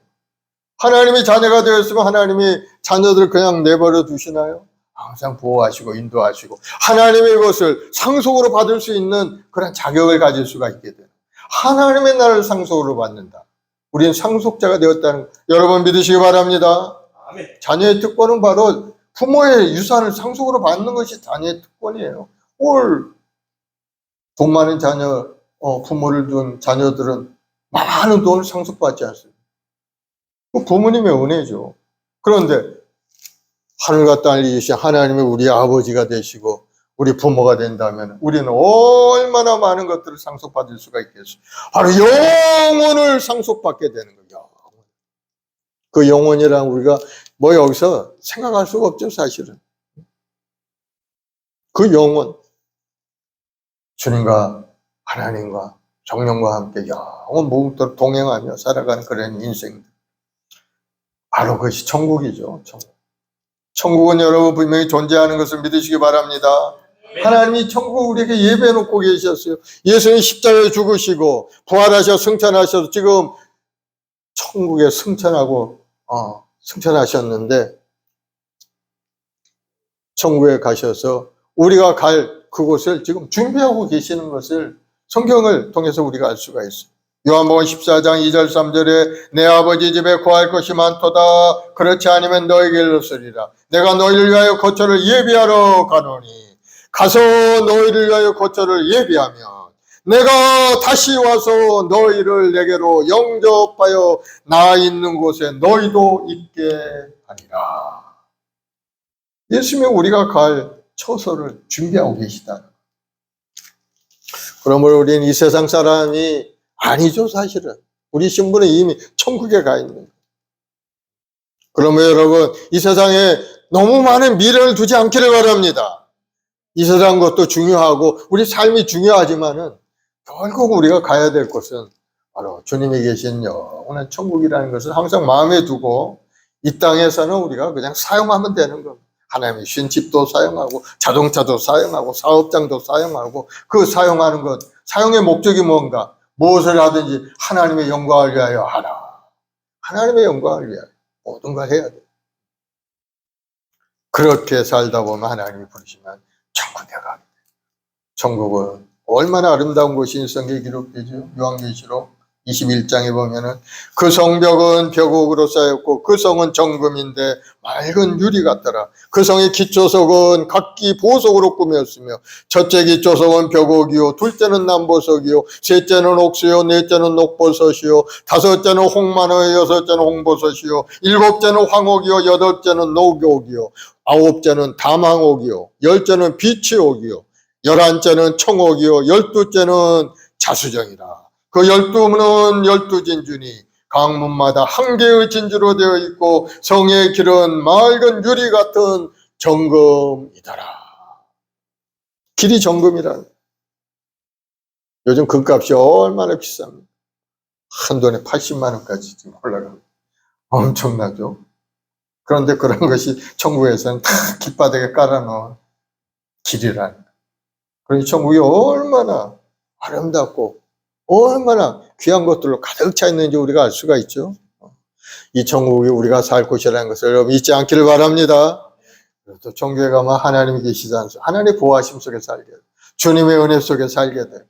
하나님이 자녀가 되었으면 하나님이 자녀들을 그냥 내버려 두시나요? 항상 보호하시고 인도하시고 하나님의 것을 상속으로 받을 수 있는 그런 자격을 가질 수가 있게 돼요. 하나님의 나라를 상속으로 받는다. 우리는 상속자가 되었다는 거 여러분 믿으시기 바랍니다. 아멘. 자녀의 특권은 바로 부모의 유산을 상속으로 받는 것이 자녀의 특권이에요. 돈 많은 자녀, 부모를 둔 자녀들은 많은 돈을 상속받지 않습니다. 그 부모님의 은혜죠. 그런데 하늘과 땅을 이으신 하나님이 우리 아버지가 되시고 우리 부모가 된다면 우리는 얼마나 많은 것들을 상속받을 수가 있겠어요. 바로 영혼을 상속받게 되는 거예요. 그 영혼이랑 우리가 뭐 여기서 생각할 수가 없죠, 사실은. 그 영혼, 주님과 하나님과 성령과 함께 영원 무궁토록 동행하며 살아가는 그런 인생. 바로 그것이 천국이죠. 천국은 여러분 분명히 존재하는 것을 믿으시기 바랍니다. 하나님이 천국 우리에게 예배해 놓고 계셨어요. 예수님 십자가에 죽으시고 부활하셔 승천하셔서 지금 천국에 승천하셨는데 천국에 가셔서 우리가 갈 그곳을 지금 준비하고 계시는 것을 성경을 통해서 우리가 알 수가 있어요. 요한복음 14장 2절 3절에 내 아버지 집에 구할 것이 많도다. 그렇지 않으면 너에게 이르시리라. 내가 너희를 위하여 거처를 예비하러 가노니 가서 너희를 위하여 거처를 예비하면 내가 다시 와서 너희를 내게로 영접하여 나 있는 곳에 너희도 있게 하리라. 예수님이 우리가 갈 처소를 준비하고 계시다. 그러므로 우리는 이 세상 사람이 아니죠, 사실은. 우리 신분은 이미 천국에 가 있는 거예요. 그러면 여러분, 이 세상에 너무 많은 미련을 두지 않기를 바랍니다. 이 세상 것도 중요하고 우리 삶이 중요하지만은 결국 우리가 가야 될 곳은 바로 주님이 계신 영원한 천국이라는 것을 항상 마음에 두고 이 땅에서는 우리가 그냥 사용하면 되는 겁니다. 하나님이 주신 집도 사용하고 자동차도 사용하고 사업장도 사용하고 그 사용하는 것, 사용의 목적이 뭔가? 무엇을 하든지 하나님의 영광을 위하여 하라. 하나님의 영광을 위하여 모든 걸 해야 돼. 그렇게 살다 보면 하나님이 부르시면 천국에 가게 돼. 천국은 얼마나 아름다운 곳이 성경에 기록되죠. 요한계시록 21장에 보면은 그 성벽은 벽옥으로 쌓였고 그 성은 정금인데 맑은 유리 같더라. 그 성의 기초석은 각기 보석으로 꾸몄으며 첫째 기초석은 벽옥이요 둘째는 남보석이요 셋째는 옥수요 넷째는 녹버섯이요 다섯째는 홍마노요 여섯째는 홍버섯이요 일곱째는 황옥이요 여덟째는 녹옥이요 아홉째는 다망옥이요 열째는 비치옥이요 열한째는 청옥이요 열두째는 자수정이라. 그 12문은 12진주니 강문마다 한 개의 진주로 되어 있고 성의 길은 맑은 유리 같은 정금이더라. 길이 정금이라. 요즘 금값이 얼마나 비쌉니까? 한 돈에 80만 원까지 지금 올라갑니다. 엄청나죠? 그런데 그런 것이 천국에서는 다 길바닥에 깔아놓은 길이라는. 그러니 천국이 얼마나 아름답고 얼마나 귀한 것들로 가득 차 있는지 우리가 알 수가 있죠. 이 천국이 우리가 살 곳이라는 것을 여러분 잊지 않기를 바랍니다. 또 천국에 가면 하나님이 계시지 않습니까? 하나님의 보호하심 속에 살게 돼. 주님의 은혜 속에 살게 돼.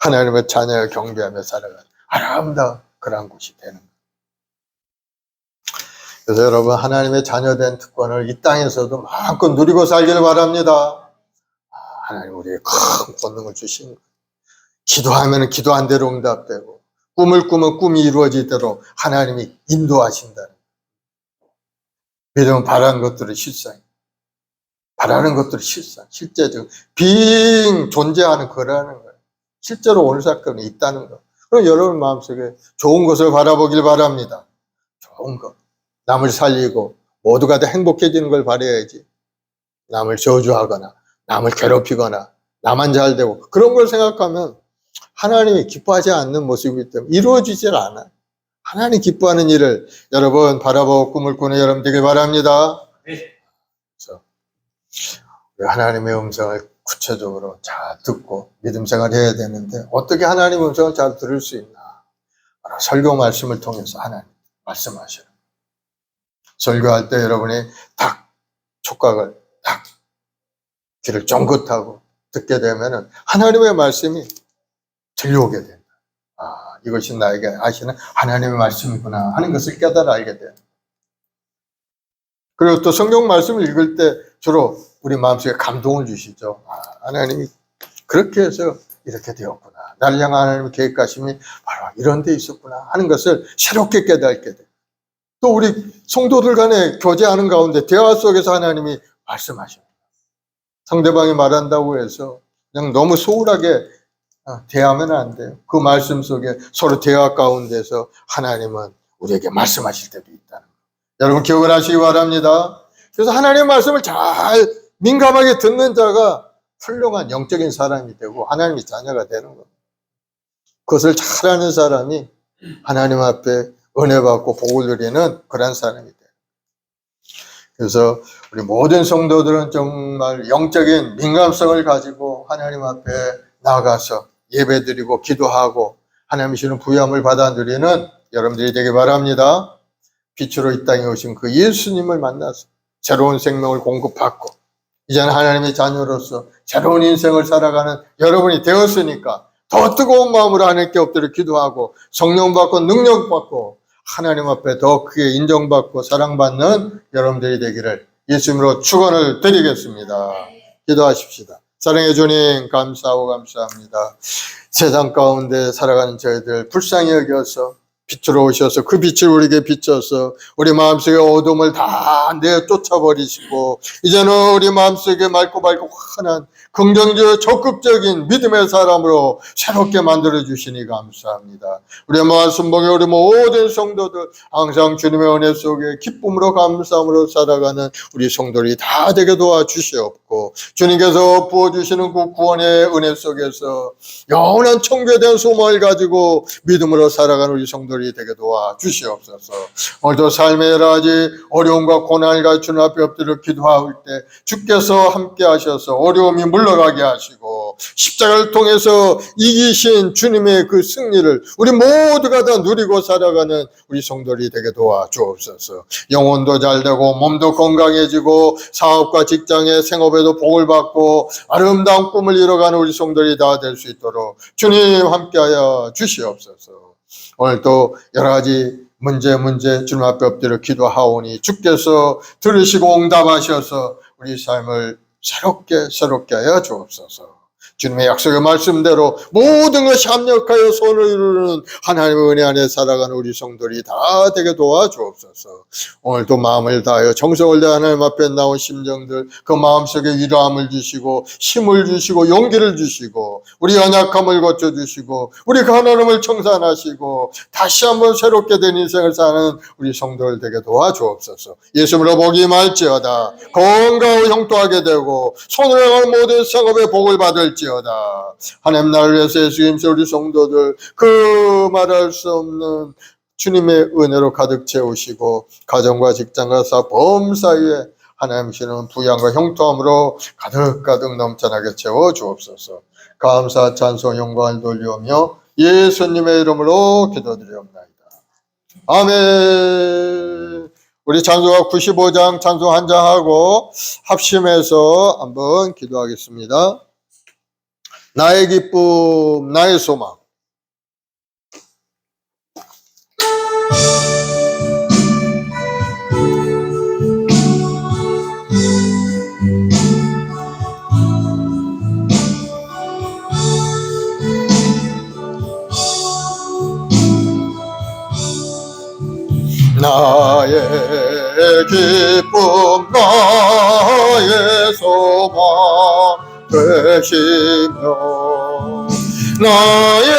하나님의 자녀를 경배하며 살아가는 아름다운 그런 곳이 되는 거예요. 그래서 여러분 하나님의 자녀된 특권을 이 땅에서도 마음껏 누리고 살기를 바랍니다. 하나님 우리에게 큰 권능을 주신 거예요. 기도하면 기도한 대로 응답되고 꿈을 꾸면 꿈이 이루어지도록 하나님이 인도하신다. 믿으면 바라는 것들은 실상, 바라는 것들은 실상, 실제적 빙 존재하는 거라는 거예요. 실제로 오늘 사건이 있다는 거. 그럼 여러분 마음속에 좋은 것을 바라보길 바랍니다. 좋은 것, 남을 살리고 모두가 다 행복해지는 걸 바라야지. 남을 저주하거나 남을 괴롭히거나 나만 잘 되고 그런 걸 생각하면 하나님이 기뻐하지 않는 모습이기 때문에 이루어지질 않아요. 하나님 기뻐하는 일을 여러분 바라보고 꿈을 꾸는 여러분 되길 바랍니다. 그래서 하나님의 음성을 구체적으로 잘 듣고 믿음 생활을 해야 되는데 어떻게 하나님의 음성을 잘 들을 수 있나? 바로 설교 말씀을 통해서 하나님 말씀하셔요. 설교할 때 여러분이 딱 촉각을 딱 귀를 쫑긋하고 듣게 되면은 하나님의 말씀이 들려오게 된다. 아, 이것이 나에게 하시는 하나님의 말씀이구나 하는 것을 깨달아 알게 돼요. 그리고 또 성경 말씀을 읽을 때 주로 우리 마음속에 감동을 주시죠. 아, 하나님이 그렇게 해서 이렇게 되었구나. 나를 향한 하나님의 계획하심이 바로 이런 데 있었구나 하는 것을 새롭게 깨닫게 돼요. 또 우리 성도들 간에 교제하는 가운데 대화 속에서 하나님이 말씀하십니다. 상대방이 말한다고 해서 그냥 너무 소홀하게 대하면 안 돼요. 그 말씀 속에 서로 대화 가운데서 하나님은 우리에게 말씀하실 때도 있다는 거. 여러분 기억을 하시기 바랍니다. 그래서 하나님의 말씀을 잘 민감하게 듣는 자가 훌륭한 영적인 사람이 되고 하나님의 자녀가 되는 겁니다. 그것을 잘 아는 사람이 하나님 앞에 은혜 받고 복을 누리는 그런 사람이 돼요. 그래서 우리 모든 성도들은 정말 영적인 민감성을 가지고 하나님 앞에 나가서 예배드리고 기도하고 하나님이 주는 부유함을 받아 누리는 여러분들이 되기 바랍니다. 빛으로 이 땅에 오신 그 예수님을 만나서 새로운 생명을 공급받고 이제는 하나님의 자녀로서 새로운 인생을 살아가는 여러분이 되었으니까 더 뜨거운 마음으로 하나님께 엎드려 기도하고 성령 받고 능력 받고 하나님 앞에 더 크게 인정받고 사랑받는 여러분들이 되기를 예수님으로 축원을 드리겠습니다. 기도하십시다. 사랑해 주님 감사하고 감사합니다. 세상 가운데 살아가는 저희들 불쌍히 여겨서 빛으로 오셔서 그 빛을 우리에게 비춰서 우리 마음속의 어둠을 다 내쫓아버리시고 이제는 우리 마음속에 맑고 환한 긍정적 적극적인 믿음의 사람으로 새롭게 만들어주시니 감사합니다. 우리 말씀봉에 우리 모든 성도들 항상 주님의 은혜 속에 기쁨으로 감사함으로 살아가는 우리 성도들이 다 되게 도와주시옵고 주님께서 부어주시는 그 구원의 은혜 속에서 영원한 천국에 대한 소망을 가지고 믿음으로 살아가는 우리 성도들이 되게 도와주시옵소서. 오늘도 삶의 여러 가지 어려움과 고난을 가지고 주님 앞에 엎드려 기도할 때 주께서 함께 하셔서 어려움이 물러가게 하시고 십자가를 통해서 이기신 주님의 그 승리를 우리 모두가 다 누리고 살아가는 우리 성도들이 되게 도와주옵소서. 영혼도 잘되고 몸도 건강해지고 사업과 직장의 생업에도 복을 받고 아름다운 꿈을 이뤄가는 우리 성도들이 다 될 수 있도록 주님 함께하여 주시옵소서. 오늘 또 여러 가지 문제 주님 앞에 엎드려 기도하오니 주께서 들으시고 응답하셔서 우리 삶을 새롭게 하여 주옵소서. 주님의 약속의 말씀대로 모든 것이 합력하여 손을 이루는 하나님의 은혜 안에 살아가는 우리 성도들이 다 되게 도와주옵소서. 오늘도 마음을 다하여 정성을 다해 하나님 앞에 나온 심정들 그 마음속에 위로함을 주시고 힘을 주시고 용기를 주시고 우리 연약함을 고쳐주시고 우리 가난함을 청산하시고 다시 한번 새롭게 된 인생을 사는 우리 성도들 되게 도와주옵소서. 예수님으로 복이 말지어다. 건강하고 형통하게 되고 손으로 행한 모든 생업에 복을 받을지어다. 하나님 나를 위해서 예수 그리스도 우리 성도들 그 말할 수 없는 주님의 은혜로 가득 채우시고 가정과 직장과 사업 범사위에 하나님 주시는 부양과 형통함으로 가득 넘쳐나게 채워 주옵소서. 감사 찬송 영광을 돌리오며 예수님의 이름으로 기도드리옵나이다. 아멘. 우리 찬송가 95장 찬송 한 장하고 합심해서 한번 기도하겠습니다. 나의 기쁨, 나의 소망. 나의 기쁨, 나의 소망 되시며 나의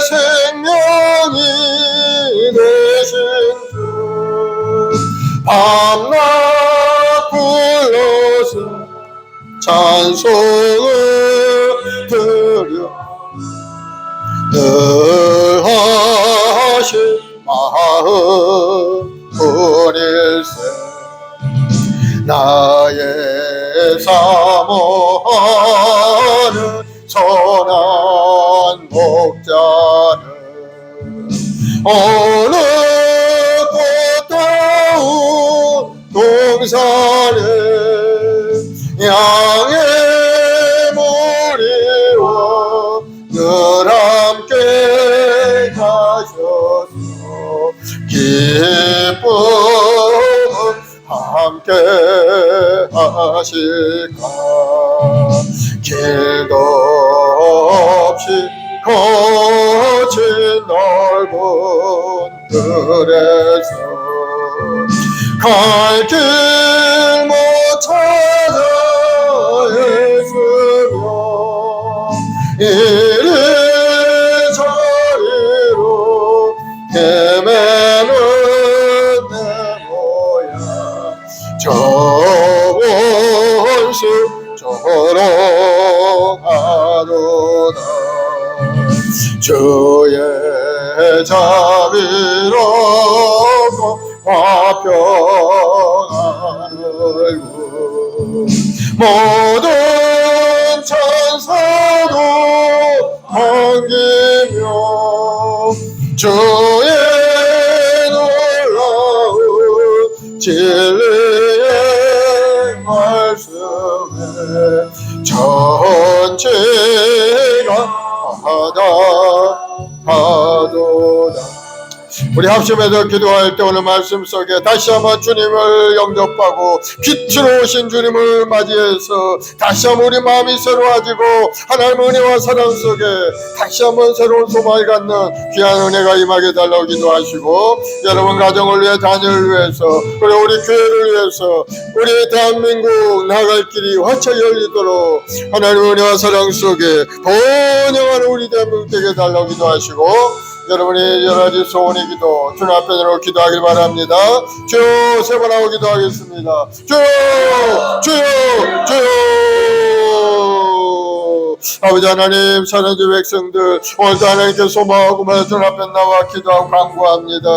생명이 되신 주 밤낮 불러서 찬송을 드려 늘 하신 마음 뿐일세. 나의 사모하는 선한 목자는 어느 꽃다운 동산에 양의 머리와 늘 함께 가셔서 기쁨을 함께 하실까. 길도 없이 거친 넓은 들에서 갈 길 못 찾아 애쓰며 이리저리로 헤매는 내 모양 저원수 조롱하도다. 주의 자비롭고 화평한 얼굴 모든 천사도 반기며 주의 놀라운 진리의 말씀에 전체가 하도다. 우리 합심해서 기도할 때 오늘 말씀 속에 다시 한번 주님을 영접하고 빛으로 오신 주님을 맞이해서 다시 한번 우리 마음이 새로워지고 하나님의 은혜와 사랑 속에 다시 한번 새로운 소망을 갖는 귀한 은혜가 임하게 달라고 기도하시고, 여러분 가정을 위해, 자녀를 위해서, 그리고 우리 교회를 위해서 우리 대한민국 나갈 길이 활짝 열리도록 하나님의 은혜와 사랑 속에 번영하는 우리 대한민국 되게 달라고 기도하시고, 여러분이 여러 가지 소원의 기도 주님 앞에 들어 기도하길 바랍니다. 주여, 세 번 하고 기도하겠습니다. 주여, 주여, 주여. 아버지 하나님, 사랑하는 백성들 오늘도 하나님께 소망하고 주님 앞에 나와 기도하고 간구합니다.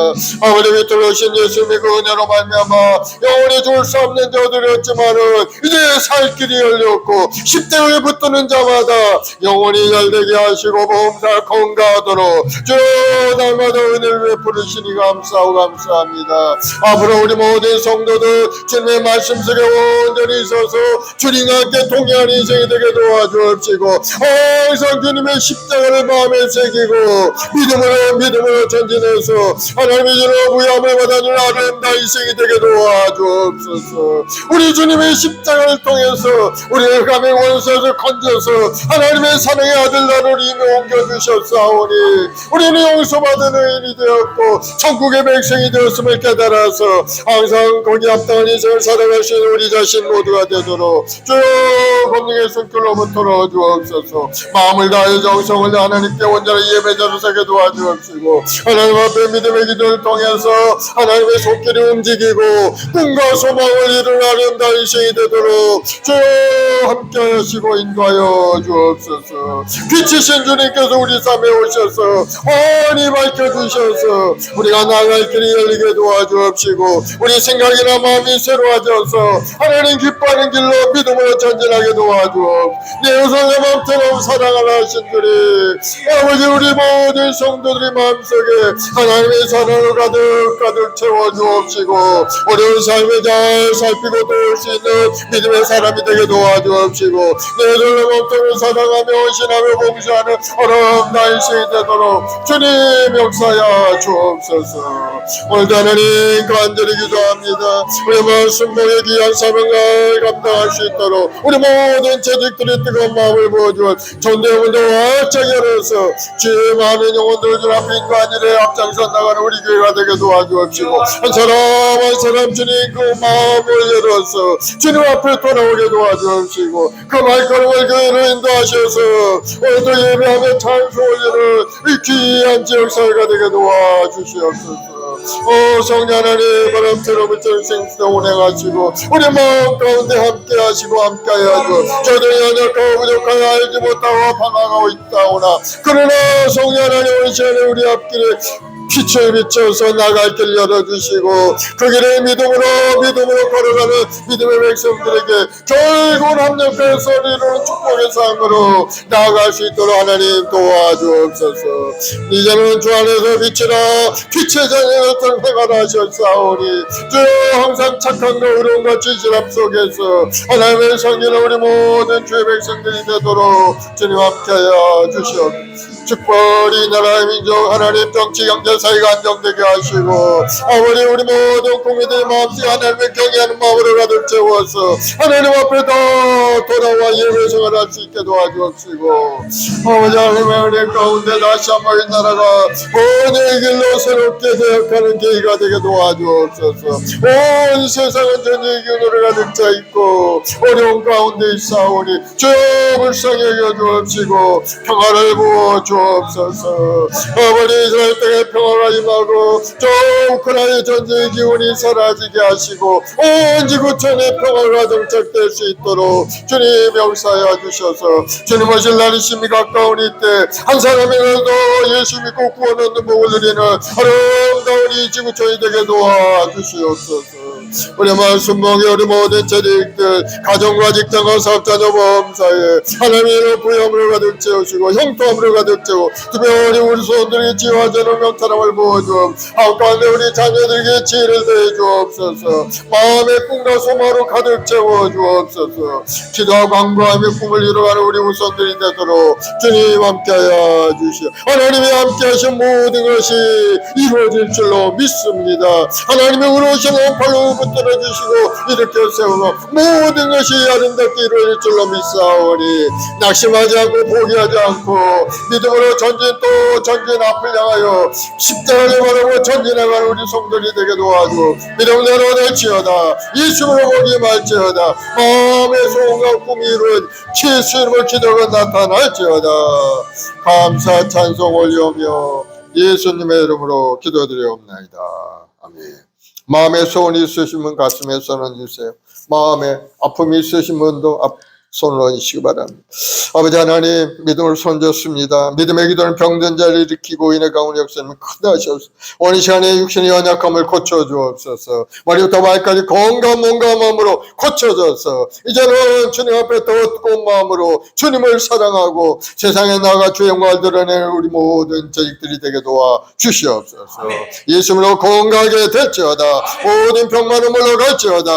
아버지 밑으로 오신 예수님의 그 은혜로 말미암아 영원히 죽을 수 없는 자들이었지만은 이제 살 길이 열렸고 십대에 붙드는 자마다 영원히 잘되게 하시고 보험사 건강하도록 주여 날마다 은혜를 베푸시니 감사하고 감사합니다. 앞으로 우리 모든 성도들 주님의 말씀 속에 온전히 있어서 주님과 함께 동행하는 인생이 되게 도와주옵시고, 항상 주님의 십자가를 마음에 새기고 믿음으로 전진해서 하나님의 주로 부여함을 받아줄 아름다운 인생이 되게 도와주옵소서. 우리 주님의 십자가를 통해서 우리를 감히 원수에서 건져서 하나님의 사랑의 아들 나를 이미 옮겨주셨사오니 우리는 용서받은 의인이 되었고 천국의 백성이 되었음을 깨달아서 항상 거기 합당한 인생을 살아가시는 우리 자신 모두가 되도록 주여 권능의 손길로부터 넣어주옵소서. 마음을 다해 정성을 다해 하나님께 온전히 예배자로 세게 도와주옵시고, 하나님 앞에 믿음의 기도를 통해서 하나님의 손길이 움직이고 꿈과 소망을 이루는 아름다운 인생이 되도록 주여 함께 하시고 인도하여 주옵소서. 빛이신 주님께서 우리 삶에 오셔서 환히 밝혀주셔서 우리가 나아갈 길이 열리게 도와주옵시고, 우리 생각이나 마음이 새로워져서 하나님 기뻐하는 길로 믿음으로 전진하게 도와주옵. 내 우선의 마음처럼 사랑을 하신 주님 아버지, 우리 모든 성도들의 마음속에 하나님의 사랑을 가득 채워주옵시고 어려운 삶을 잘 살피고 도울 수 있는 믿음의 사람이 되게 도와주옵시고, 내 우선의 마음처럼 사랑하며 헌신하며 봉사하는 아름다운 인생이 되도록 주님 역사하여 주옵소서. 오늘도 하나님 간절히 기도합니다. 우리 말씀목의 귀한 사명을 감당할 수 있도록 우리 모든 재직들이 뜨거운 마음을 부어주어 전대문도 활짝 열어서 주의 많은 영혼들을 주 앞에 인도한 일에 앞장서 나가는 우리 교회가 되게 도와주옵시고, 한 사람 한 사람 주님 그 마음을 열어서 주님 앞에 돌아오게 도와주옵시고, 그 말걸음을 교회로 인도하셔서 오늘도 예배하며 찬송 올리는 이 귀한 지역사회가 되게 도와주시옵소서. 오 성령 하나님 바람처럼 우리를 생수로 운행하시고 우리 마음 가운데 함께 하시고 함께 하여 저들이 연약하고 부족하여 알지 못하고 방황하고 있다오나 그러나 성령 하나님 오늘 시간에 우리 앞길에 빛을 비춰서 나갈 길 열어주시고 그 길에 믿음으로 걸어가는 믿음의 백성들에게 결국은 합력해서 이루는 축복의 삶으로 나아갈 수 있도록 하나님 도와주옵소서. 이제는 주 안에서 빛이라 빛의 자녀들 생활하셨사오니 주여 항상 착함과 의로움과 진실함 속에서 하나님의 성기는 우리 모든 주의 백성들이 되도록 주님 함께하여 주시옵소서. 특별히 나라의 민족 하나님 정치 경제 사회가 안정되게 하시고 아버지 우리 모든 국민들의 마음속에 하나님을 경외하는 마음으로 가득 채워서 하나님 앞에 더 돌아와 예배 생활할 수 있게 도와주옵시고 아버지 하나님의 은혜 가운데 다시 한번 이 나라가 모든 길로 새롭게 되어가는 계기가 되게 도와주옵소서. 온 세상은 전쟁의 기운으로 가득 차 있고 어려운 가운데 있사오니 주여 불쌍히 여겨주옵시고 평화를 부어 주옵소서. 아버지 이스라엘 땅에 평화가 임하고 저 우크라이나 전쟁의 기운이 사라지게 하시고 온 지구촌에 평화가 정착될 수 있도록 주님 역사하여 주셔서 주님 오실 날이 심히 가까운 이때 한 사람이라도 예수 믿고 구원 얻는 복을 누리는 아름다운 이 지구촌이 되게 도와주시옵소서. 우리 말씀 먹이 우리 모든 재직들 가정과 직장과 사업자녀 보험사에 하나님의 부여함으로 가득 채우시고 형통함으로 가득 채우고 특별히 우리 소원들에게 지혜와 재능 명철함을 부어주옵 가운데 우리 자녀들에게 지혜를 더해주옵소서. 마음의 꿈과 소망으로 가득 채워주옵소서. 기도와 간구하며 꿈을 이루어가는 우리 후손들이 되도록 주님 함께하여 주시오. 하나님이 함께하신 모든 것이 이루어질 줄로 믿습니다. 하나님의 의로우신 원팔로 붙들어 주시고 이렇게 세우고 모든 것이 아름답게 이루어질 줄로 믿사오니 낙심하지 않고 포기하지 않고 믿음으로 전진 또 전진 앞을 향하여 십자가를 바라고 전진해가는 우리 성도들이 되게 도와주고 믿음대로 될지어다. 예수로 보기 말지어다. 마음의 소원과 꿈이 이루어진 예수 이름을 기도가 나타날지어다. 감사 찬송 올리오며 예수님의 이름으로 기도드리옵나이다. 아멘. 마음에 소원이 있으시면 가슴에 손을 주세요. 마음에 아픔이 있으신 분도 손을 얹으시기 바랍니다. 아버지 하나님 믿음을 손졌습니다. 믿음의 기도는 병든 자를 일으키고 인의 가운데 역사님 크다 하셔서 오늘 시간에 육신의 연약함을 고쳐주옵소서. 머리부터 발까지 건강한 몸과 마음으로 고쳐져서 이제는 주님 앞에 더 뜨거운 마음으로 주님을 사랑하고 세상에 나가 주의 영광을 드러내는 우리 모든 재직들이 되게 도와 주시옵소서. 예수님으로 건강하게 될지어다. 모든 병만은 물러갈지어다.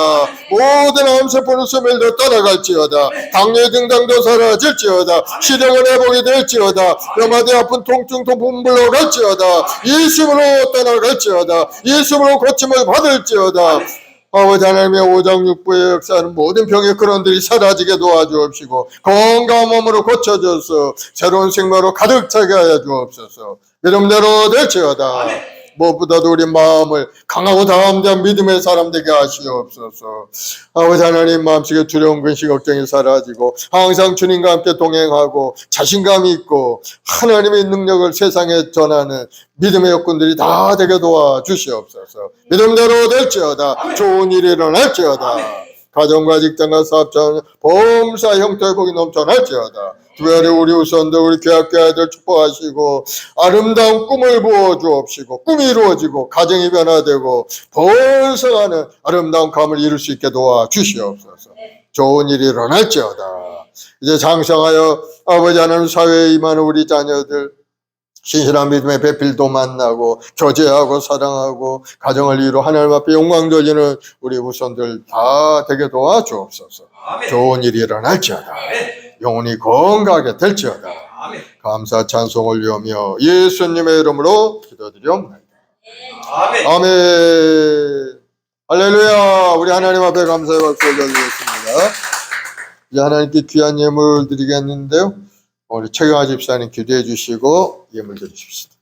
모든 암세포는 스멜도 떠나갈지어다. 당뇨 등당도 사라질지어다. 시력은 회복이 될지어다. 뼈마디 아픈 통증 통풍 물러갈지어다. 예수로 떠나갈지어다. 예수로 고침을 받을지어다. 아버지 하나님의 오장육부의 역사는 모든 병의 근원들이 사라지게 도와주옵시고 건강한 몸으로 고쳐줘서 새로운 생명으로 가득 차게 하여 주옵소서. 믿음대로 될지어다. 무엇보다도 우리 마음을 강하고 담대한 믿음의 사람 되게 하시옵소서. 아버지 하나님 마음속에 두려움 근심 걱정이 사라지고 항상 주님과 함께 동행하고 자신감이 있고 하나님의 능력을 세상에 전하는 믿음의 여건들이 다 되게 도와주시옵소서. 믿음대로 될지어다. 좋은 일이 일어날지어다. 가정과 직장과 사업자 보험사 형태의 복이 넘쳐날지어다. 특별히 우리 우선도 우리 교학교 아이들 축복하시고 아름다운 꿈을 부어주옵시고 꿈이 이루어지고 가정이 변화되고 번성하는 아름다운 감을 이룰 수 있게 도와주시옵소서. 좋은 일이 일어날지어다. 이제 장성하여 아버지 하나님 사회에 임하는 우리 자녀들 신실한 믿음의 배필도 만나고 교제하고 사랑하고 가정을 이루어 하나님 앞에 영광 돌리는 우리 후손들 다 되게 도와주옵소서. 좋은 일이 일어날지어다. 영혼이 건강하게 될지어다. 감사 찬송 올리오며 예수님의 이름으로 기도드리옵나이다. 아멘. 할렐루야. 우리 하나님 앞에 감사의 박수 올려드리겠습니다. 이제 하나님께 귀한 예물 드리겠는데요. 우리 최경화 집사님 기도해 주시고 예물 드리십시다.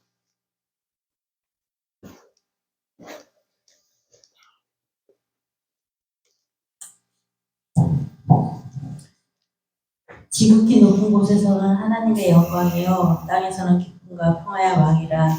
지극히 높은 곳에서는 하나님의 영광이요 땅에서는 기쁨과 평화의 왕이라.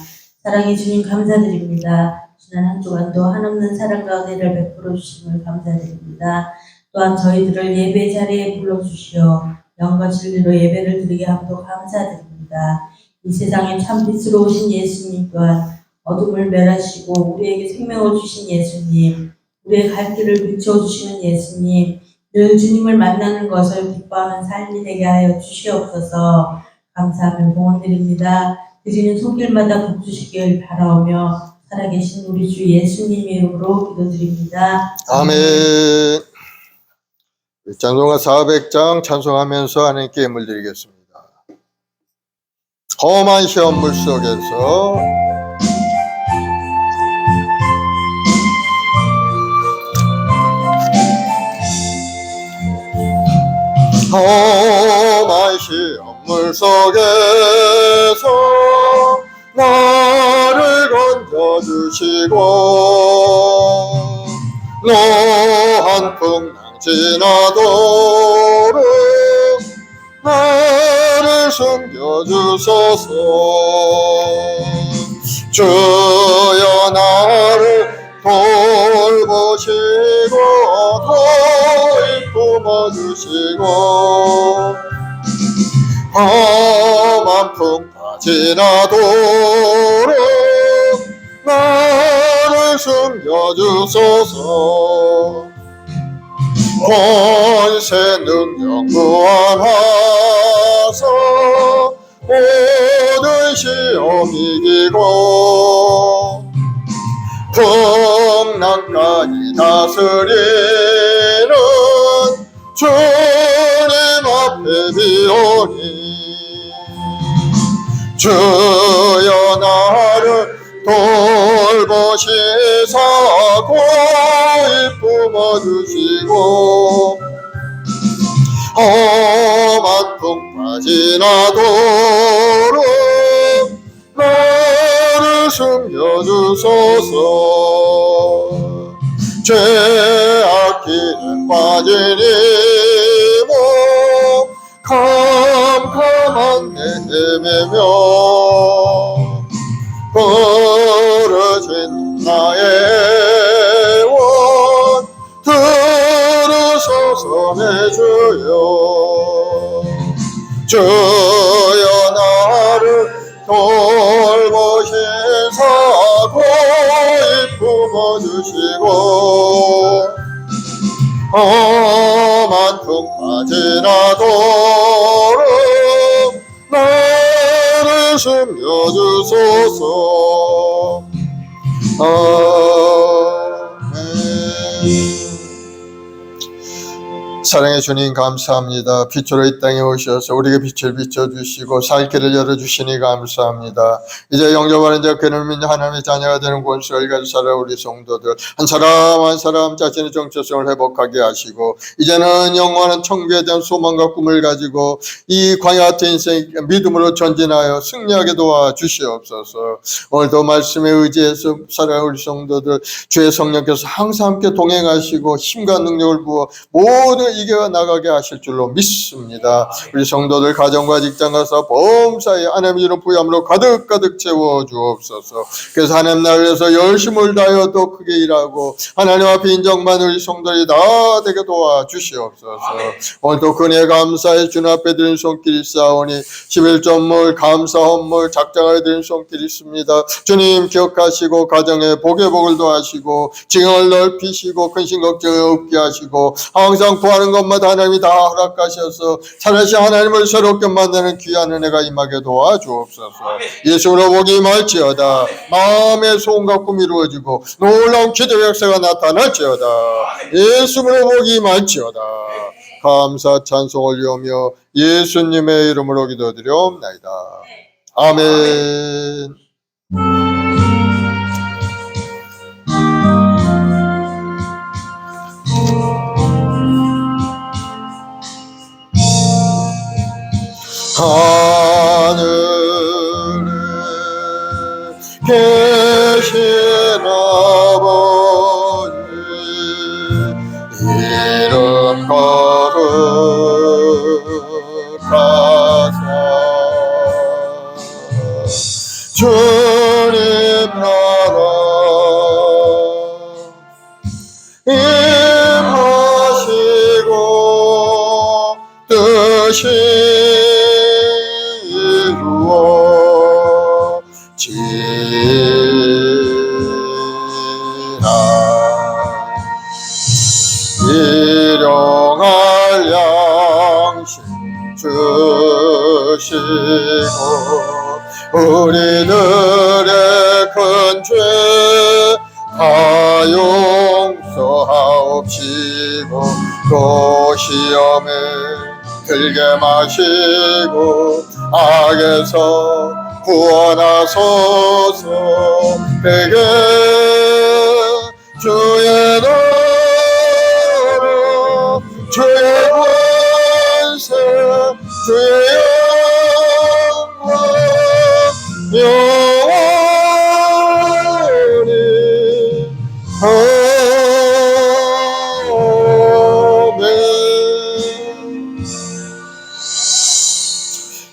사랑해 주님 감사드립니다. 지난 한 주간도 한없는 사랑과 은혜를 베풀어 주심을 감사드립니다. 또한 저희들을 예배 자리에 불러주시어 영과 진리로 예배를 드리게 함도 감사드립니다. 이 세상에 참 빛으로 오신 예수님 또한 어둠을 멸하시고 우리에게 생명을 주신 예수님, 우리의 갈 길을 비춰주시는 예수님, 늘 주님을 만나는 것을 기뻐하는 삶이 되게 하여 주시옵소서. 감사하며 공헌드립니다. 드리는 손길마다 복 주시길 바라오며 살아계신 우리 주 예수님 이름으로 기도드립니다. 아멘. 찬송가 400장 찬송하면서 하나님께 예물 드리겠습니다. 험한 시험 물 속에서 험한 시험 물 속에서 나를 건져주시고 노한 풍랑 지나도록 나를 숨겨주소서. 주여 나를 돌보시고 더욱 품어주시고 험한 풍파 지나도록 나를 숨겨주소서. 권세 능력 무한하사 모든 시험 이기고 풍랑까지 다스리는 주님 앞에 비오니 주여 나를 돌보시사 고이 품어주시고 험한 풍파 지나도록 나를 숨겨주소서. 죄악길에 빠진 이모 캄캄한 내 헤매며 벌어진 나의 원 들으소서 내 주여. 주여 나를 돌보시사 고이 품어주시고 험한 풍파 지나도록 나를 숨겨주소서. 아멘. 사랑의 주님 감사합니다. 빛으로 이 땅에 오셔서 우리에게 빛을 비춰주시고 살 길을 열어주시니 감사합니다. 이제 영접하는 자 그는 믿는 하나님의 자녀가 되는 권세를 가지고 살아 우리 성도들 한 사람 한 사람 자신의 정체성을 회복하게 하시고 이제는 영원한 천국에 대한 소망과 꿈을 가지고 이 광야 같은 인생 믿음으로 전진하여 승리하게 도와주시옵소서. 오늘도 말씀에 의지해서 살아 우리 성도들 주의 성령께서 항상 함께 동행하시고 힘과 능력을 부어 모든 이겨 나가게 하실 줄로 믿습니다. 우리 성도들 가정과 직장 가서 범사에 하나님의 이름 부여함으로 가득가득 채워 주옵소서. 그래서 하나님 나라를 위해서 열심을 다하여 또 크게 일하고 하나님 앞에 인정받는 우리 성도들이 다 되게 도와주시옵소서. 오늘도 그네 감사해 주님 앞에 드린 손길이 있사오니 11전물 감사 헌물 작정하여 드린 손길이 있습니다. 주님 기억하시고 가정에 복의 복을 더하시고 징을 넓히시고 근심 걱정을 없게 하시고 항상 구하는 것마다 하나님이 다 허락하셔서 살아계신 하나님을 새롭게 만나는 귀한 은혜가 임하게 도와주옵소서. 예수로 복이 임할지어다. 마음의 소원과 꿈이 이루어지고 놀라운 기도의 역사가 나타날지어다. 예수로 복이 임할지어다. 감사 찬송 올리오며 예수님의 이름으로 기도드리옵나이다. 아멘. 하늘에 계신 아버지 이름 거룩하사 주님 나라 우리들의 큰 죄 다 용서하옵시고 또 시험에 들게 마시고 악에서 구원하소서. 되게 주의 나라 주의 권세 주의 영광 영원히 아멘.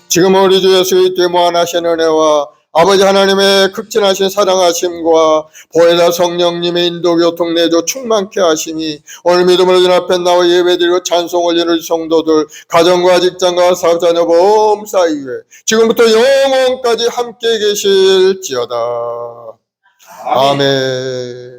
지금 우리 주 예수 그리스도의 무한하신 은혜와 아버지 하나님의 극진하신 사랑하심과 보혜사 성령님의 인도 교통 내조 충만케 하심이 오늘 믿음으로 주 앞에 나와 예배드리고 찬송 올리는 성도들 가정과 직장과 사업자녀 범사이 위에 지금부터 영원까지 함께 계실지어다. 아멘.